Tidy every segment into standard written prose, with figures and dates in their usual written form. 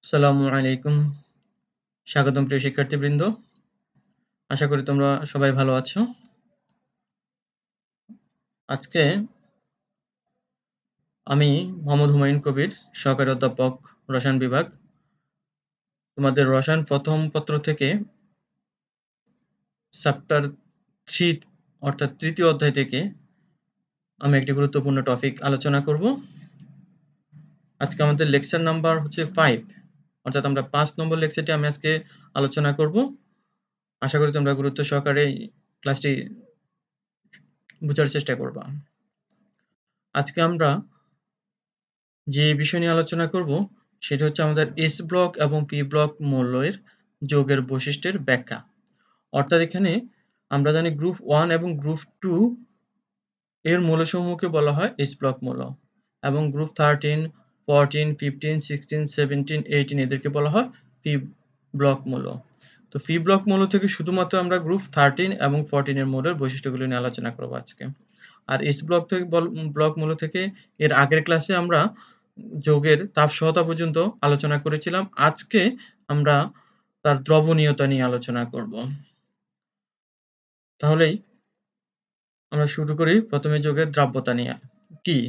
আসসালামু আলাইকুম। স্বাগতম প্রিয় শিক্ষার্থীবৃন্দ। আশা করি তোমরা সবাই ভালো আছো। আজকে আমি মোহাম্মদ হুমায়ুন কবির, সহকারী অধ্যাপক, রসায়ন বিভাগ, তোমাদের রসায়ন প্রথম পত্র থেকে চ্যাপ্টার 3 অর্থাৎ তৃতীয় অধ্যায় থেকে আমি একটি গুরুত্বপূর্ণ টপিক আলোচনা করব। আজকে আমাদের লেকচার নাম্বার হচ্ছে 5, অর্থাৎ আমরা 5 নম্বর লেকচারটি আমি আজকে আলোচনা করব। আশা করি তোমরা গুরুত্ব সহকারে ক্লাসটি বোঝার চেষ্টা করবা। আজকে আমরা যে বিষয় নিয়ে আলোচনা করব সেটা হচ্ছে আমাদের এস ব্লক এবং পি ব্লক মৌলের যৌগের বৈশিষ্ট্যের ব্যাখ্যা। অর্থাৎ এখানে আমরা জানি গ্রুপ 1 এবং গ্রুপ 2 এর মৌলসমূহকে বলা হয় এস ব্লক মৌল, এবং গ্রুপ 13, 14, 15, 16, 17, 18 এদেরকে বলা হয় পি ব্লক মৌল। তো পি ব্লক মৌল থেকে শুধুমাত্র আমরা গ্রুপ 13 এবং 14 এর মৌলের বৈশিষ্ট্যগুলো নিয়ে আলোচনা করব আজকে। আর এস ব্লক থেকে ব্লক মৌল থেকে এর আগের ক্লাসে আমরা যৌগের তাপ সহতা পর্যন্ত আলোচনা করেছিলাম। আজকে আমরা তার দ্রবণীয়তা নিয়ে আলোচনা করব। তাহলেই আমরা শুরু করি প্রথমে যৌগের দ্রাব্যতা নিয়ে। কি?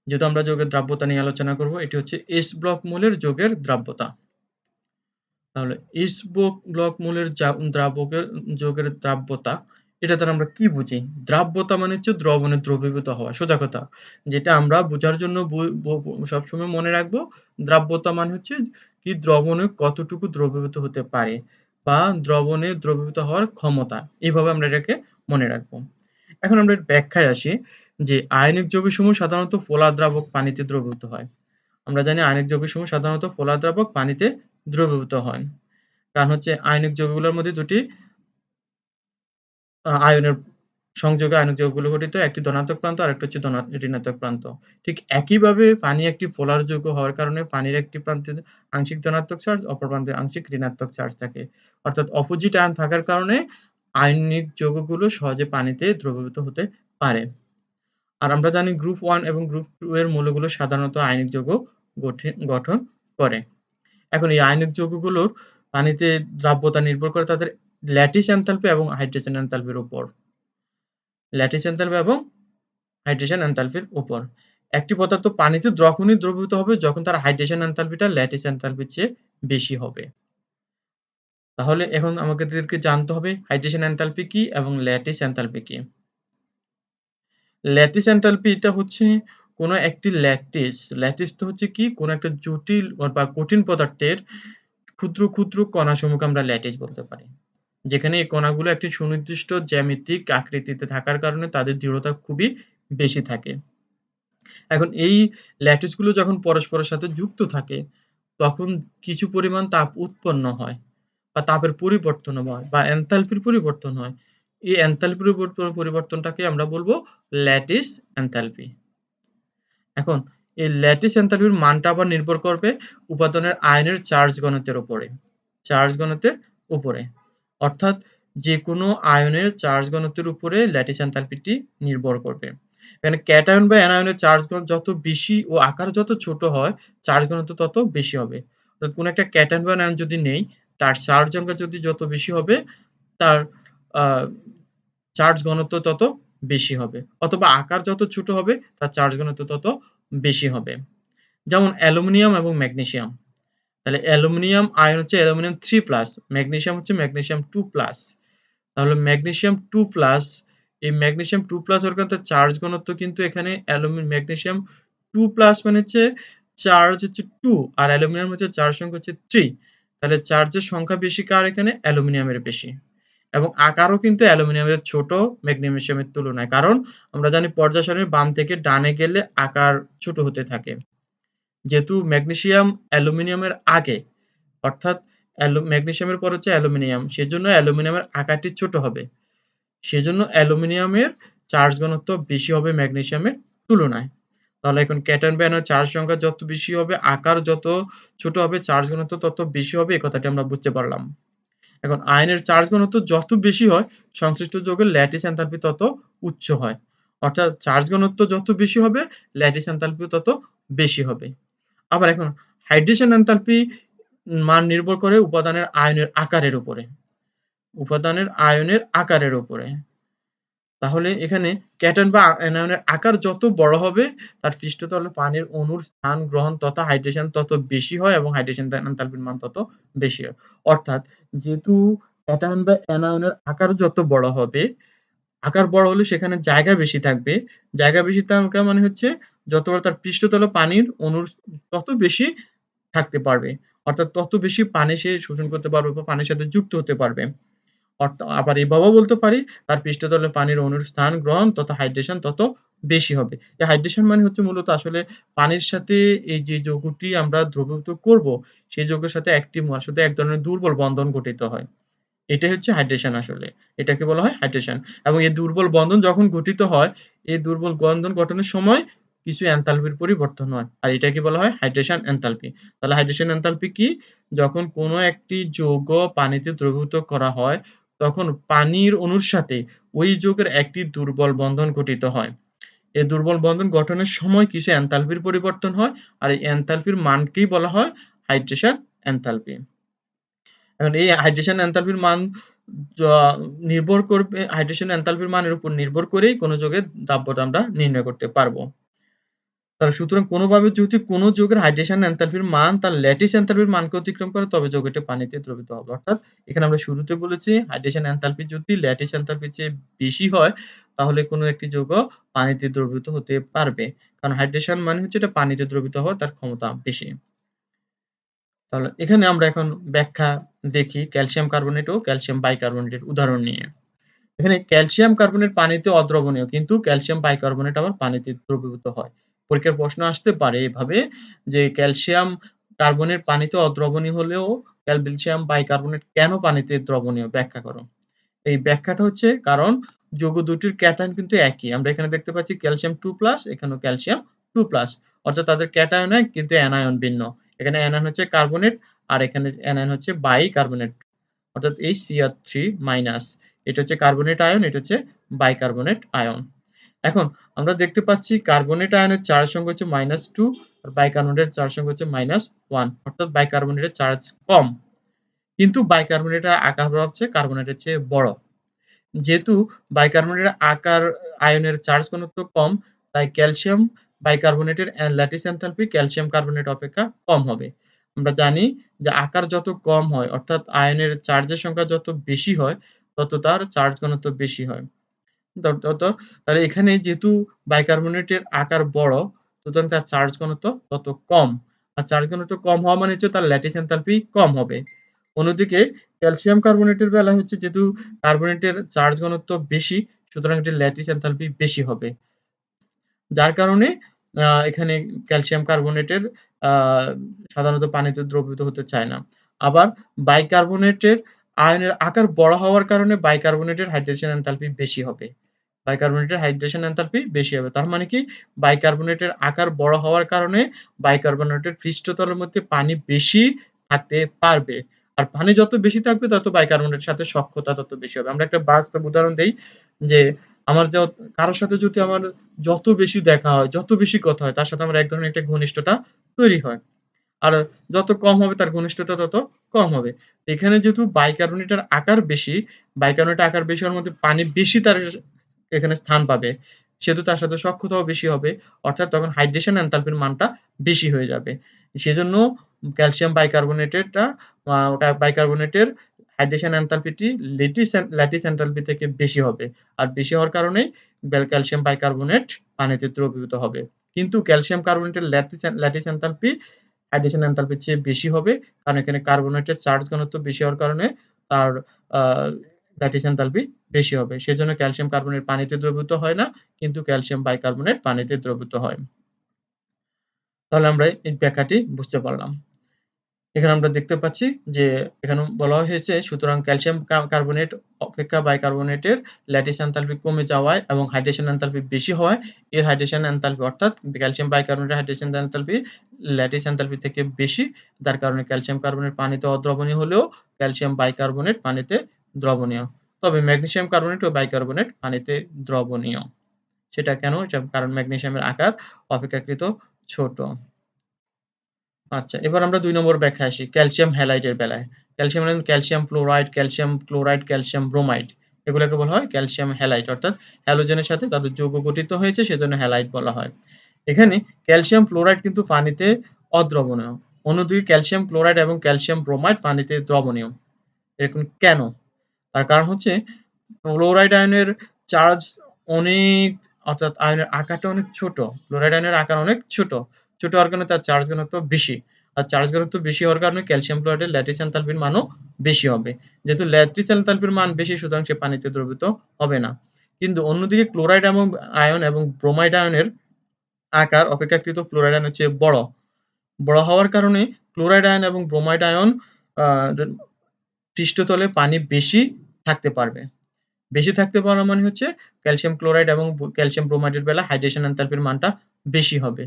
যেহেতু আমরা যৌগের দ্রাব্যতা নিয়ে আলোচনা করব, এটি হচ্ছে এস ব্লক মৌলের যৌগের দ্রাব্যতা। তাহলে এস ব্লক মৌলের যৌগের দ্রাব্যতা, এটা দ্বারা আমরা কি বুঝি? দ্রাব্যতা মানে হচ্ছে দ্রবণে দ্রবীভূত হওয়া, সোজা কথা। যেটা আমরা বোঝার জন্য সবসময় মনে রাখবো, দ্রাব্যতা মানে হচ্ছে কি দ্রবণে কতটুকু দ্রবীভূত হতে পারে বা দ্রবণে দ্রবীভূত হওয়ার ক্ষমতা, এইভাবে আমরা এটাকে মনে রাখবো। এখন আমরা এর ব্যাখ্যায় আসি যে আয়নিক যৌগসমূহ সাধারণত ফোলা দ্রাবক পানিতে দ্রবীভূত হয়। আমরা জানি আয়নিক যৌগসমূহ সাধারণত ফোলা দ্রাবক পানিতে দ্রবীভূত হয়। কারণ হচ্ছে আয়নিক যৌগগুলোর মধ্যে দুটি আয়নের সংযোগে আয়নিক যৌগগুলো গঠিত, একটি ধনাত্মক প্রান্ত আর একটা হচ্ছে ঋণাত্মক প্রান্ত। ঠিক একইভাবে পানি একটি পোলার যৌগ হওয়ার কারণে পানির একটি প্রান্তে আংশিক ধনাত্মক চার্জ, অপর প্রান্তে আংশিক ঋণাত্মক চার্জ থাকে। অর্থাৎ অপোজিট আয়ন থাকার কারণে আয়নিক যৌগগুলো সহজে পানিতে দ্রবীভূত হতে পারে। আর আমরা জানি গ্রুপ 1 এবং গ্রুপ 2 এর মৌলগুলো সাধারণত আয়নিক যৌগ গঠন করে। এখন এই আয়নিক যৌগগুলোর পানিতে দ্রাব্যতা নির্ভর করে তাদের ল্যাটিস এনথালপি এবং হাইড্রেশন এনথালপির উপর। ল্যাটিস এনথালপি এবং হাইড্রেশন এনথালপির উপর। একটি পদার্থ পানিতে যখনই দ্রবীভূত হবে যখন তার হাইড্রেশন এনথালপিটা ল্যাটিস এনথালপির চেয়ে বেশি হবে। তাহলে এখন আমাদেরকে জানতে হবে হাইড্রেশন এনথালপি কি এবং ল্যাটিস এনথালপি কি। ল্যাটিস এনথালপি এটা হচ্ছে কোনো একটি ল্যাটিস তো হচ্ছে কি কোনো একটা জটিল বা কঠিন পদার্থের ক্ষুদ্র ক্ষুদ্র কণাসমূহকে আমরা ল্যাটিস বলতে পারি। যেখানে এই কণাগুলো একটি সুনির্দিষ্ট জ্যামিতিক আকৃতিতে থাকার কারণে তাদের দৃঢ়তা খুবই বেশি থাকে। এখন এই ল্যাটিসগুলো যখন পরস্পরের সাথে যুক্ত থাকে তখন কিছু পরিমাণ তাপ উৎপন্ন হয় বা তাপের পরিবর্তন হয় বা এনথালপির পরিবর্তন হয়। এই এনথালপির পরিবর্তনটাকে আমরা বলবো ল্যাটিস এনথালপি। এখন এই ল্যাটিস এনথালপির মানটা আবার নির্ভর করবে উপাদানের আয়নের চার্জ ঘনত্বের উপরে। অর্থাৎ যে কোনো আয়নের চার্জ ঘনত্বের উপরে ল্যাটিস এনথালপিটি নির্ভর করবে। এখানে ক্যাটায়ন বা অ্যানায়নের চার্জ যত বেশি ও আকার যত ছোট হয় চার্জ ঘনত্ব তত বেশি হবে। অর্থাৎ কোনো একটা ক্যাটায়ন বা অ্যানায়ন যদি নেই, তার চার্জ সংখ্যা যদি যত বেশি হবে তার চার্জ ঘনত্ব তত বেশি হবে, অথবা আকার যত ছোট হবে তার চার্জ ঘনত্ব তত বেশি হবে। যেমন অ্যালুমিনিয়াম এবং ম্যাগনেসিয়াম। তাহলে অ্যালুমিনিয়াম আয়ন হচ্ছে অ্যালুমিনিয়াম 3+, ম্যাগনেসিয়াম হচ্ছে ম্যাগনেসিয়াম 2+। তাহলে ম্যাগনেসিয়াম 2+, এই ম্যাগনেসিয়াম 2+ এর কারণে চার্জ ঘনত্ব কিন্তু এখানে ম্যাগনেসিয়াম 2+ মানে হচ্ছে চার্জ হচ্ছে 2 আর অ্যালুমিনিয়াম হচ্ছে চার্জ সংখ্যা হচ্ছে 3। তাহলে চার্জের সংখ্যা বেশি কার? এখানে অ্যালুমিনিয়ামের বেশি। এবং আকারও কিন্তু অ্যালুমিনিয়ামের ছোট ম্যাগনেসিয়ামের তুলনায়, কারণ আমরা জানি পর্যায় সারণীর বাম থেকে ডানে গেলে আকার ছোট হতে থাকে। যেহেতু ম্যাগনেসিয়াম অ্যালুমিনিয়ামের আগে, অর্থাৎ ম্যাগনেসিয়ামের পর হচ্ছে অ্যালুমিনিয়াম, সেজন্য অ্যালুমিনিয়ামের আকারটি ছোট হবে। সেজন্য অ্যালুমিনিয়ামের চার্জ ঘনত্ব বেশি হবে ম্যাগনেসিয়ামের তুলনায়। তাহলে এখন ক্যাটায়ন বা অ্যানায়ন চার্জ সংখ্যা যত বেশি হবে, আকার যত ছোট হবে, চার্জ ঘনত্ব তত বেশি হবে, এই কথাটি আমরা বুঝতে পারলাম। এখন আয়নের চার্জ ঘনত্ব যত বেশি হয় সংশ্লিষ্ট যৌগের ল্যাটিস এনথালপি তত উচ্চ হয়। অর্থাৎ চার্জ ঘনত্ব যত বেশি হবে ল্যাটিস এনথালপি তত বেশি হবে। আবার এখন হাইড্রেশন এনথালপি মান নির্ভর করে উপাদানের আয়নের আকারের উপরে। উপাদানের আয়নের আকারের উপরে। তাহলে এখানে ক্যাটায়ন বা অ্যানায়নের আকার যত বড় হবে তার পৃষ্ঠতলে পানির অণুর স্থান গ্রহণ তথা হাইড্রেশন তত বেশি হয় এবং হাইড্রেশন এনথালপির মান তত বেশি হয়। অর্থাৎ যেহেতু ক্যাটায়ন বা অ্যানায়নের আকার যত বড় হবে, আকার বড় হলে সেখানে জায়গা বেশি থাকবে। জায়গা বেশি থাকা মানে হচ্ছে যত বড় তার পৃষ্ঠতলে পানির অণুর তত বেশি থাকতে পারবে। অর্থাৎ তত বেশি পানি সে শোষণ করতে পারবে বা পানির সাথে যুক্ত হতে পারবে। আবার এভাবেও বলতে পারি তার পৃষ্ঠতলে পানির অণুর স্থান গ্রহণ তথা হাইড্রেশন তত বেশি হবে। এই হাইড্রেশন মানে হচ্ছে মূলত আসলে পানির সাথে এই যে যৌগটি আমরা দ্রবীভূত করব, সেই যৌগের সাথে অ্যাক্টিভ হওয়ার সাথে এক ধরনের দুর্বল বন্ধন গঠিত হয়। এটাই হচ্ছে হাইড্রেশন আসলে। এটাকে বলা হয় হাইড্রেশন। এবং এই দুর্বল বন্ধন যখন গঠিত হয়, এই দুর্বল বন্ধন গঠনের সময় কিছু এনথালপির পরিবর্তন হয়। আর এটাকে বলা হয় হাইড্রেশন এনথালপি। তাহলে হাইড্রেশন এনথালপি কি? যখন কোনো একটি যৌগ পানিতে দ্রবীভূত করা হয়, তখন পানির অণুর সাথে ওই যৌগের একটি দুর্বল বন্ধন গঠিত হয়। এই দুর্বল বন্ধন গঠনের সময় কিছু এনথালপির পরিবর্তন হয়। আর এই এনথালপির মানকেই বলা হয় হাইড্রেশন এনথালপি। এখন এই হাইড্রেশন এনথালপির মান নির্ভর করবে, হাইড্রেশন এনথালপির মানের উপর নির্ভর করেই কোনো যৌগের দাব্যতা আমরা নির্ণয় করতে পারবো। তাহলে সুতরাং কোনোভাবে যদি কোনো যৌগের হাইড্রেশন এনথালপির মান তার ল্যাটিস এনথালপির মানকে অতিক্রম করে তবে যৌগটি পানিতে দ্রবীভূত হবে। অর্থাৎ এখানে আমরা শুরুতে বলেছি হাইড্রেশন এনথালপি যদি ল্যাটিস এনথালপির চেয়ে বেশি হয় তাহলে কোনো একটি যৌগ পানিতে দ্রবীভূত হতে পারবে। কারণ হাইড্রেশন মানে হচ্ছে এটা পানিতে দ্রবীভূত হওয়ার তার ক্ষমতা বেশি। তাহলে এখানে আমরা এখন ব্যাখ্যা দেখি ক্যালসিয়াম কার্বনেট ও ক্যালসিয়াম বাইকার্বনেটের উদাহরণ নিয়ে। এখানে ক্যালসিয়াম কার্বনেট পানিতে অদ্রবণীয়, কিন্তু ক্যালসিয়াম বাইকার্বনেট আবার পানিতে দ্রবীভূত হয়। পরীক্ষার প্রশ্ন আসতে পারে এভাবে যে ক্যালসিয়াম কার্বনেট পানিতে অদ্রবণীয় হলেও ক্যালসিয়াম বাইকার্বনেট কেন পানিতে দ্রবণীয়, ব্যাখ্যা করো। এই ব্যাখ্যাটা হচ্ছে কারণ যৌগ দুটির ক্যাটায়ন কিন্তু একই। আমরা এখানে দেখতে পাচ্ছি ক্যালসিয়াম 2+, এখানেও ক্যালসিয়াম 2+, অর্থাৎ তাদের ক্যাটায়ন এক কিন্তু অ্যানায়ন ভিন্ন। এখানে অ্যানায়ন হচ্ছে কার্বনেট আর এখানে অ্যানায়ন হচ্ছে বাইকার্বনেট, অর্থাৎ HCl3-। এটা হচ্ছে কার্বনেট আয়ন, এটা হচ্ছে বাইকার্বনেট আয়ন। এখন আমরা দেখতে পাচ্ছি কার্বনেট আয়নের চার্জ সংখ্যা হচ্ছে -2 আর বাইকার্বনেটের চার্জ সংখ্যা হচ্ছে -1, অর্থাৎ বাইকার্বনেটের চার্জ কম, কিন্তু বাইকার্বনেটের আকার হচ্ছে কার্বনেটের চেয়ে বড়। যেহেতু বাইকার্বনেটের আকার আয়নের চার্জ ঘনত্ব কম, তাই ক্যালসিয়াম বাইকার্বনেটের ল্যাটিস এনথালপি ক্যালসিয়াম কার্বনেট অপেক্ষা কম হবে। আমরা জানি যে আকার যত কম হয় অর্থাৎ আয়নের চার্জের সংখ্যা যত বেশি হয় তত তার চার্জ ঘনত্ব বেশি হয়। তাহলে এখানে যেহেতু বাইকার্বনেটের আকার বড় সুতরাং তার চার্জ ঘনত্ব তত কম। আর চার্জ ঘনত্ব কম হওয়া মানে হচ্ছে তার ল্যাটিস এনথালপি কম হবে। অন্যদিকে ক্যালসিয়াম কার্বনেটের বেলায় হচ্ছে যেহেতু কার্বনেটের চার্জ ঘনত্ব বেশি সুতরাং এটির ল্যাটিস এনথালপি বেশি হবে। যার কারণে এখানে ক্যালসিয়াম কার্বনেটের আ সাধারণত পানিতে দ্রবীভূত হতে চায় না। আবার বাইকার্বনেটের আয়নের আকার বড় হওয়ার কারণে বাইকার্বনেটের হাইড্রেশন এনথালপি বেশি হবে। বাইকার্বনেটের হাইড্রেশন এনথালপি বেশি হবে। তার মানে কি বাইকার্বনেটের আকার বড় হওয়ার কারণে বাইকার্বনেটের পৃষ্ঠতলের মধ্যে পানি বেশি থাকতে পারবে। আর পানি যত বেশি থাকবে তত বাইকার্বনেটের সাথে সখ্যতা তত বেশি হবে। আমরা একটা বাস্তব উদাহরণ দেই যে আমার কারো সাথে যদি আমার যত বেশি দেখা হয়, যত বেশি কথা হয় তার সাথে আমার এক ধরনের একটা ঘনিষ্ঠতা তৈরি হয়। আর যত কম হবে তার ঘনিষ্ঠতা তত কম হবে। এখানে যেহেতু বাইকার্বনেটের আকার বেশি, বাইকার্বনেটের আকার বেশি হওয়ার মধ্যে পানি বেশি তার এখানে স্থান পাবে। সেহেতু তার সাথে সখ্যতাও বেশি হবে। অর্থাৎ তখন হাইড্রেশন এনথালপির মানটা বেশি হয়ে যাবে। সেজন্য ক্যালসিয়াম বাইকার্বনেটেরটা ওটা বাইকার্বনেটের হাইড্রেশন এনথালপিটি ল্যাটিস এনথালপি থেকে বেশি হবে। আর বেশি হওয়ার কারণেই ক্যালসিয়াম বাইকার্বনেট পানিতে দ্রবীভূত হবে। কিন্তু ক্যালসিয়াম কার্বনেটের ল্যাটিস এনথালপি হাইড্রেশন এনথালপির চেয়ে বেশি হবে। কারণ এখানে কার্বনেটের চার্জ ঘনত্ব বেশি হওয়ার কারণে তার আ ল্যাটিস এনথালপি বেশি হবে। সেজন্য ক্যালসিয়াম কার্বনেট পানিতে দ্রবীভূত হয় না, কিন্তু ক্যালসিয়াম বাইকার্বনেট পানিতে দ্রবীভূত হয়। তাহলে আমরা এই ব্যাখ্যাটি বুঝতে পারলাম। এখানে আমরা দেখতে পাচ্ছি যে এখানে বলা হয়েছে সুতরাং ক্যালসিয়াম কার্বনেট অপেক্ষা বাইকার্বনেটের ল্যাটিস এনথালপি কমে যাওয়ায় এবং হাইড্রেশন এনথালপি বেশি হওয়ায় এর হাইড্রেশন এনথালপি অর্থাৎ ক্যালসিয়াম বাইকার্বনেটের হাইড্রেশন এনথালপি ল্যাটিস এনথালপি থেকে বেশি, যার কারণে ক্যালসিয়াম কার্বনেট পানিতে অদ্রবণীয় হলেও ক্যালসিয়াম বাইকার্বনেট পানিতে দ্রবণীয়। তবে ম্যাগনেসিয়াম কার্বনেট ও বাইকার্বনেট পানিতে দ্রবণীয়। সেটা কেন? এটা কারণ ম্যাগনেসিয়ামের আকার অপেক্ষাকৃত ছোট। আচ্ছা, এবার আমরা ২ নম্বর ব্যাখ্যায় আসি। ক্যালসিয়াম হ্যালাইডের বেলায়। Calcium fluoride, calcium chloride, calcium bromide এগুলোকে বলা হয় ক্যালসিয়াম হ্যালাইড, অর্থাৎ হ্যালোজেনের সাথে তাদের যৌগ গঠিত হয়েছে সেজন্য হ্যালাইড বলা হয়। এখানে ক্যালসিয়াম ফ্লোরাইড কিন্তু পানিতে অদ্রবণীয়। অন্যদিকে ক্যালসিয়াম ক্লোরাইড এবং ক্যালসিয়াম ব্রোমাইড পানিতে দ্রবণীয়। এরকম কেন? তার কারণ হচ্ছে ফ্লোরাইড আয়নের চার্জ অনেক, অর্থাৎ আয়নের আকারটা অনেক ছোট। ফ্লোরাইড আয়নের আকার অনেক ছোট। ছোট হওয়ার কারণে তার চার্জ ঘনত্ব বেশি। আর চার্জ ঘনত্ব বেশি হওয়ার কারণে ক্যালসিয়াম ক্লোরাইডের ল্যাটিস এনথালপির মানও বেশি হবে। যেহেতু ল্যাটিস এনথালপির মান বেশি সুতরাং সে পানিতে দ্রবীভূত হবে না। কিন্তু অন্যদিকে ক্লোরাইড এবং আয়ন এবং ব্রোমাইড আয়নের আকার অপেক্ষাকৃত ফ্লোরাইড আয়নের চেয়ে বড়। বড় হওয়ার কারণে ক্লোরাইড আয়ন এবং ব্রোমাইড আয়ন আ পৃষ্ঠতলে পানি বেশি থাকতে পারবে। বেশি থাকতে পারা মানে হচ্ছে ক্যালসিয়াম ক্লোরাইড এবং ক্যালসিয়াম ব্রোমাইডের বেলায় হাইড্রেশন এনথালপির মানটা বেশি হবে।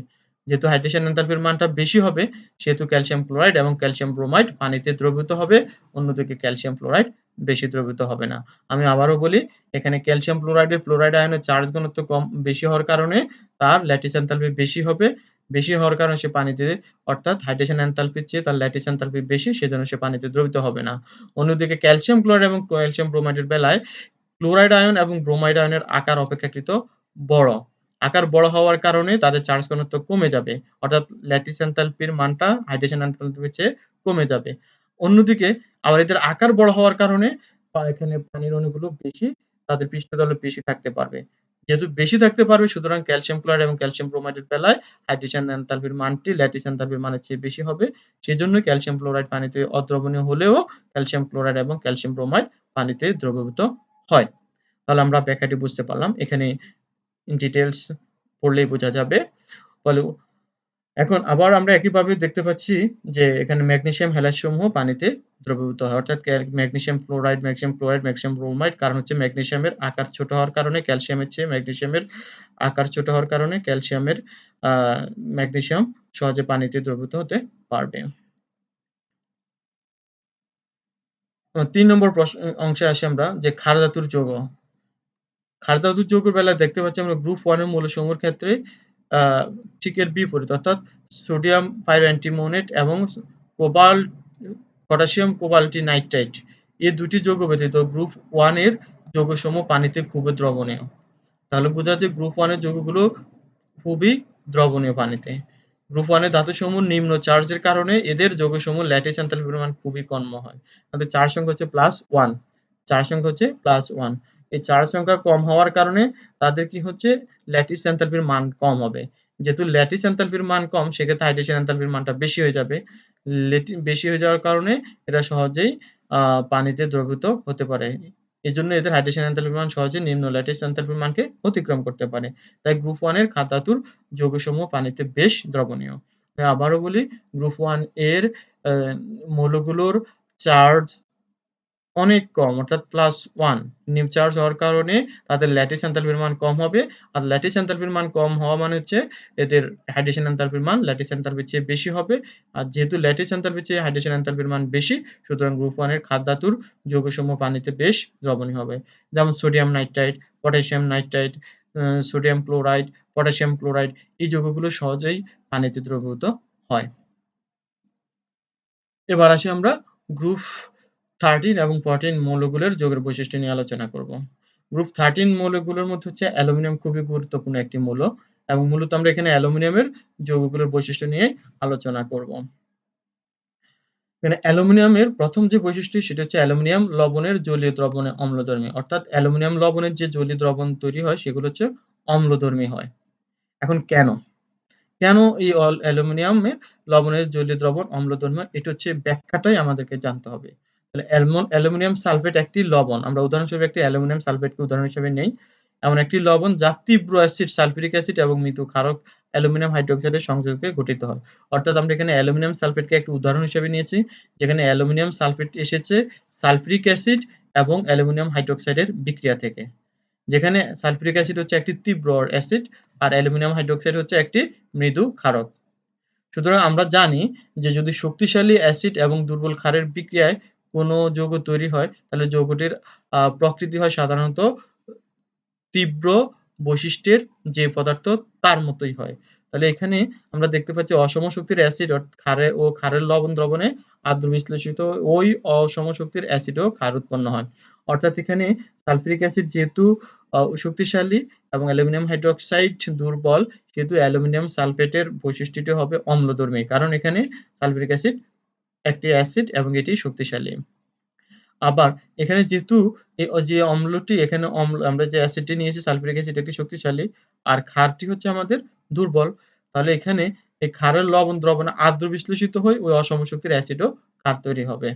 যেহেতু হাইড্রেশন এনথালপির মানটা বেশি হবে সেহেতু ক্যালসিয়াম ক্লোরাইড এবং ক্যালসিয়াম ব্রোমাইড পানিতে দ্রবীভূত হবে, অন্যদিকে ক্যালসিয়াম ফ্লোরাইড বেশি দ্রবীভূত হবে না। আমি আবারও বলি, এখানে ক্যালসিয়াম ক্লোরাইডের ফ্লোরাইড আয়নের চার্জ ঘনত্ব বেশি হওয়ার কারণে তার ল্যাটিস এনথালপি বেশি হবে। বেশি হওয়ার কারণে সে পানিতে, অর্থাৎ হাইড্রেশন এনথালপির চেয়ে তার ল্যাটিস এনথালপি বেশি সেজন্য সে পানিতে দ্রবীভূত হবে না। অন্যদিকে ক্যালসিয়াম ক্লোরাইড এবং ক্যালসিয়াম ব্রোমাইডের বেলায় ক্লোরাইড আয়ন এবং ব্রোমাইড আয়নের আকার অপেক্ষাকৃত বড়। আকার বড় হওয়ার কারণে তাদের চার্জ ঘনত্ব কমে যাবে। অর্থাৎ ল্যাটিস এনথালপির মানটা হাইড্রেশন এনথালপির চেয়ে কমে যাবে। অন্যদিকে আবার এদের আকার বড় হওয়ার কারণে এখানে পানির অণুগুলো বেশি, তাদের পৃষ্ঠতলে বেশি থাকতে পারবে। যেহেতু বেশি থাকতে পারবে সুতরাং ক্যালসিয়াম ক্লোরাইড এবং ক্যালসিয়াম ব্রোমাইডের বেলায় হাইড্রেশন এনথালপির মানটি ল্যাটিস এনথালপির মানের চেয়ে বেশি হবে। সেজন্যই ক্যালসিয়াম ফ্লোরাইড পানিতে অদ্রবণীয় হলেও ক্যালসিয়াম ক্লোরাইড এবং ক্যালসিয়াম ব্রোমাইড পানিতে দ্রবীভূত হয়। তাহলে আমরা ব্যাখ্যাটি বুঝতে পারলাম। এখানে ডিটেইলস পড়লেই বোঝা যাবে। ফলে এখন আবার আমরা একইভাবে দেখতে পাচ্ছি যে এখানে ম্যাগনেসিয়াম হ্যালাইড সমূহ পানিতে দ্রবীভূত হয়। অর্থাৎ magnesium fluoride, magnesium chloride, magnesium bromide, কারণ হচ্ছে ম্যাগনেসিয়ামের আকার ছোট হওয়ার কারণে ক্যালসিয়ামের চেয়ে ম্যাগনেসিয়ামের আকার ছোট হওয়ার কারণে ক্যালসিয়ামের আ ম্যাগনেসিয়াম সহজে পানিতে দ্রবীভূত হতে পারবে। ৩ নম্বর অংশে আসি আমরা যে ক্ষার ধাতুর যৌগ। ক্ষার ধাতুর যৌগের বেলায় দেখতে পাচ্ছি আমরা গ্রুপ 1 এর মৌলসমূহের ক্ষেত্রে আ ঠিক এর বিপরীত, অর্থাৎ সোডিয়াম পাইরোঅ্যান্টিমোনেট এবং কোবাল্ট পটাশিয়াম কোবাল্টিনাইট্রাইট এই ২ টি যৌগ ব্যতীত গ্রুপ 1 এর যৌগসমূহ পানিতে খুবই দ্রবণীয়। তাহলে বোঝা যাচ্ছে গ্রুপ 1 এর যৌগগুলো খুবই দ্রবণীয় পানিতে। গ্রুপ 1 এর ধাতুসমূহ নিম্ন চার্জের কারণে এদের যৌগসমূহ ল্যাটিস এনথালপির পরিমাণ খুবই কম হয়। তাদের চার্জ সংখ্যা হচ্ছে +1, চার্জ সংখ্যা হচ্ছে +1। এই চার্জ সংখ্যা কম হওয়ার কারণে তাদের কি হচ্ছে ল্যাটিস এনথালপির মান কম হবে। যেহেতু ল্যাটিস এনথালপির মান কম সেক্ষেত্রে হাইড্রেশন এনথালপির মানটা বেশি হয়ে যাবে। বেশি হয়ে যাওয়ার কারণে এরা সহজেই পানিতে দ্রবীভূত হতে পারে। এজন্য এদের হাইড্রেশন এনথালপির মান সহজে নিম্ন ল্যাটিস এনথালপির মানকে অতিক্রম করতে পারে। তাই গ্রুপ 1 এর ক্ষার ধাতুর যৌগসমূহ পানিতে বেশ দ্রবণীয়। আমি আবারও বলি, গ্রুপ 1 এর আ মৌলগুলোর চার্জ অনেক কম, অর্থাৎ +1 নিম চার্জ হওয়ার কারণে তাদের ল্যাটিস এনথালপির মান কম হবে। আর ল্যাটিস এনথালপির মান কম হওয়া মানে হচ্ছে এদের হাইড্রেশন এনথালপির মান ল্যাটিস এনথালপির চেয়ে বেশি হবে। আর যেহেতু ল্যাটিস এনথালপির চেয়ে হাইড্রেশন এনথালপির মান বেশি সুতরাং গ্রুপ 1 এর ক্ষার ধাতুর যৌগসমূহ পানিতে বেশ দ্রবণীয় হবে। যেমন sodium nitrite, potassium nitrite, sodium chloride, potassium chloride এই যৌগগুলো সহজেই পানিতে দ্রবীভূত হয়। এবার আসি আমরা গ্রুপ 13 এবং 14 মৌলগুলোর যৌগের বৈশিষ্ট্য নিয়ে আলোচনা করব। গ্রুপ 13 মৌলগুলোর মধ্যে হচ্ছে অ্যালুমিনিয়াম খুবই গুরুত্বপূর্ণ একটি মৌল এবং মূলত আমরা এখানে অ্যালুমিনিয়ামের যৌগগুলোর বৈশিষ্ট্য নিয়ে আলোচনা করব। এখানে অ্যালুমিনিয়ামের প্রথম যে বৈশিষ্ট্য সেটা হচ্ছে অ্যালুমিনিয়াম লবণের জলীয় দ্রবণে অম্লধর্মী, অর্থাৎ অ্যালুমিনিয়াম লবণের যে জলীয় দ্রবণ তৈরি হয় সেগুলো হচ্ছে অম্লধর্মী হয়। এখন কেন? কেন এই অ্যালুমিনিয়ামের লবণের জলীয় দ্রবণ অম্লধর্মী, এটা হচ্ছে ব্যাখ্যাটাই আমাদেরকে জানতে হবে। তাহলে অ্যালুমিনিয়াম সালফেট একটি লবণ। আমরা উদাহরণস্বরূপ একটি অ্যালুমিনিয়াম সালফেটকে উদাহরণ হিসেবে নেই। এমন একটি লবণ যা তীব্র অ্যাসিড সালফিউরিক অ্যাসিড এবং মৃদু ক্ষারক অ্যালুমিনিয়াম হাইড্রোক্সাইডের সংযোগে গঠিত হয়। অর্থাৎ আমরা এখানে অ্যালুমিনিয়াম সালফেটকে একটি উদাহরণ হিসেবে নিয়েছি, যেখানে অ্যালুমিনিয়াম সালফেট এসেছে সালফিউরিক অ্যাসিড এবং অ্যালুমিনিয়াম হাইড্রোক্সাইডের বিক্রিয়া থেকে। যেখানে সালফিউরিক অ্যাসিড হচ্ছে একটি তীব্র অ্যাসিড আর অ্যালুমিনিয়াম হাইড্রোক্সাইড হচ্ছে একটি মৃদু ক্ষারক। সুতরাং আমরা জানি যে যদি শক্তিশালী অ্যাসিড এবং দুর্বল ক্ষারের বিক্রিয়ায় কোনো যৌগ তৈরি হয় তাহলে যৌগটির প্রকৃতি হয় সাধারণত তীব্র বৈশিষ্ট্যের যে পদার্থ তার মতোই হয়। তাহলে এখানে আমরা দেখতে পাচ্ছি অসম শক্তির অ্যাসিড ক্ষারের লবণ দ্রবণে আদ্র বিশ্লেষিত ওই অসম শক্তির অ্যাসিডও ক্ষার উৎপন্ন হয়। অর্থাৎ এখানে সালফিউরিক অ্যাসিড যেহেতু শক্তিশালী এবং অ্যালুমিনিয়াম হাইড্রোক্সাইড দুর্বল, সেহেতু অ্যালুমিনিয়াম সালফেটের বৈশিষ্ট্যটি হবে অম্লধর্মী, কারণ এখানে সালফিউরিক অ্যাসিড একটি অ্যাসিড এবং এটি শক্তিশালী। আবার এখানে যেহেতু যে অম্লটি এখানে আমরা যে অ্যাসিডটি নিয়েছি সালফিউরিক অ্যাসিড একটি শক্তিশালী আর ক্ষারটি হচ্ছে আমাদের দুর্বল, তাহলে এখানে এই ক্ষারের লবণ দ্রবণে আদ্র বিশ্লেষিত হয়ে ওই অসম শক্তির অ্যাসিডও ক্ষার তৈরি হবে।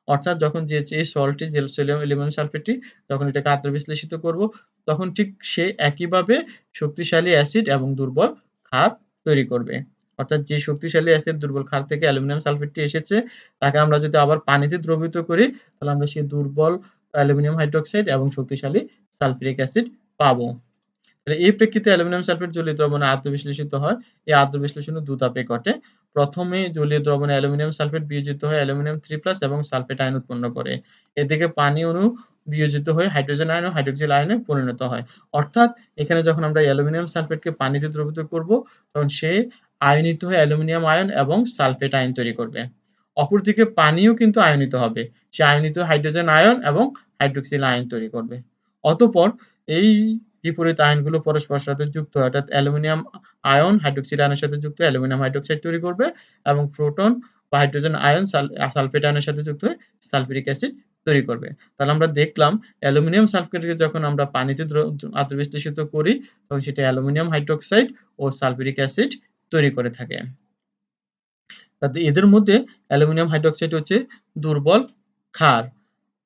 অর্থাৎ যখন যে এই সল্টটি যে সোডিয়াম অ্যালুমিনিয়াম সালফেটটি যখন এটাকে আদ্র বিশ্লেষিত করব, তখন ঠিক সে একইভাবে শক্তিশালী অ্যাসিড এবং দুর্বল ক্ষার তৈরি করবে। অর্থাৎ যে শক্তিশালী অ্যাসিড দুর্বল ক্ষার থেকে অ্যালুমিনিয়াম সালফেটটি এসেছে, তাকে আমরা যদি আবার পানিতে দ্রবীভূত করি, তাহলে আমরা সেই দুর্বল অ্যালুমিনিয়াম হাইড্রোক্সাইড এবং শক্তিশালী সালফিউরিক অ্যাসিড পাবো। তাহলে এই প্রেক্ষিতে অ্যালুমিনিয়াম সালফেট জলীয় দ্রবণে আদ্র বিশ্লেষিত হয়। এই আদ্র বিশ্লেষণ ২ ধাপে ঘটে। প্রথমে জলীয় দ্রবণে অ্যালুমিনিয়াম সালফেট বিয়োজিত হয়ে অ্যালুমিনিয়াম 3+ এবং সালফেট আয়ন উৎপন্ন করে। এদিকে পানি অণু বিয়োজিত হয়ে হাইড্রোজেন আয়ন ও হাইড্রক্সিল আয়নে পরিণত হয়। অর্থাৎ এখানে যখন আমরা অ্যালুমিনিয়াম সালফেটকে পানিতে দ্রবীভূত করব, তখন সে আয়নিত হয়ে অ্যালুমিনিয়াম আয়ন এবং সালফেট আয়ন তৈরি করবে। অপরদিকে পানিও কিন্তু আয়নিত হবে। সে আয়নিত হাইড্রোজেন আয়ন এবং হাইড্রক্সিল আয়ন তৈরি করবে। অতঃপর এই বিপরীত আয়নগুলো পরস্পরের সাথে যুক্ত হয়, অর্থাৎ অ্যালুমিনিয়াম আয়ন হাইড্রক্সিড আয়নের সাথে যুক্ত হয়ে অ্যালুমিনিয়াম হাইড্রোক্সাইড তৈরি করবে এবং প্রোটন বা হাইড্রোজেন আয়ন সালফেট আয়নের সাথে যুক্ত হয়ে সালফিউরিক অ্যাসিড তৈরি করবে। তাহলে আমরা দেখলাম অ্যালুমিনিয়াম সালফেটকে যখন আমরা পানিতে আদ্র বিশ্লেষিত করি, তখন সেটা অ্যালুমিনিয়াম হাইড্রোক্সাইড ও সালফিউরিক অ্যাসিড তৈরি করে থাকে। এদের মধ্যে অ্যালুমিনিয়াম হাইড্রোক্সাইড হচ্ছে দুর্বল ক্ষার,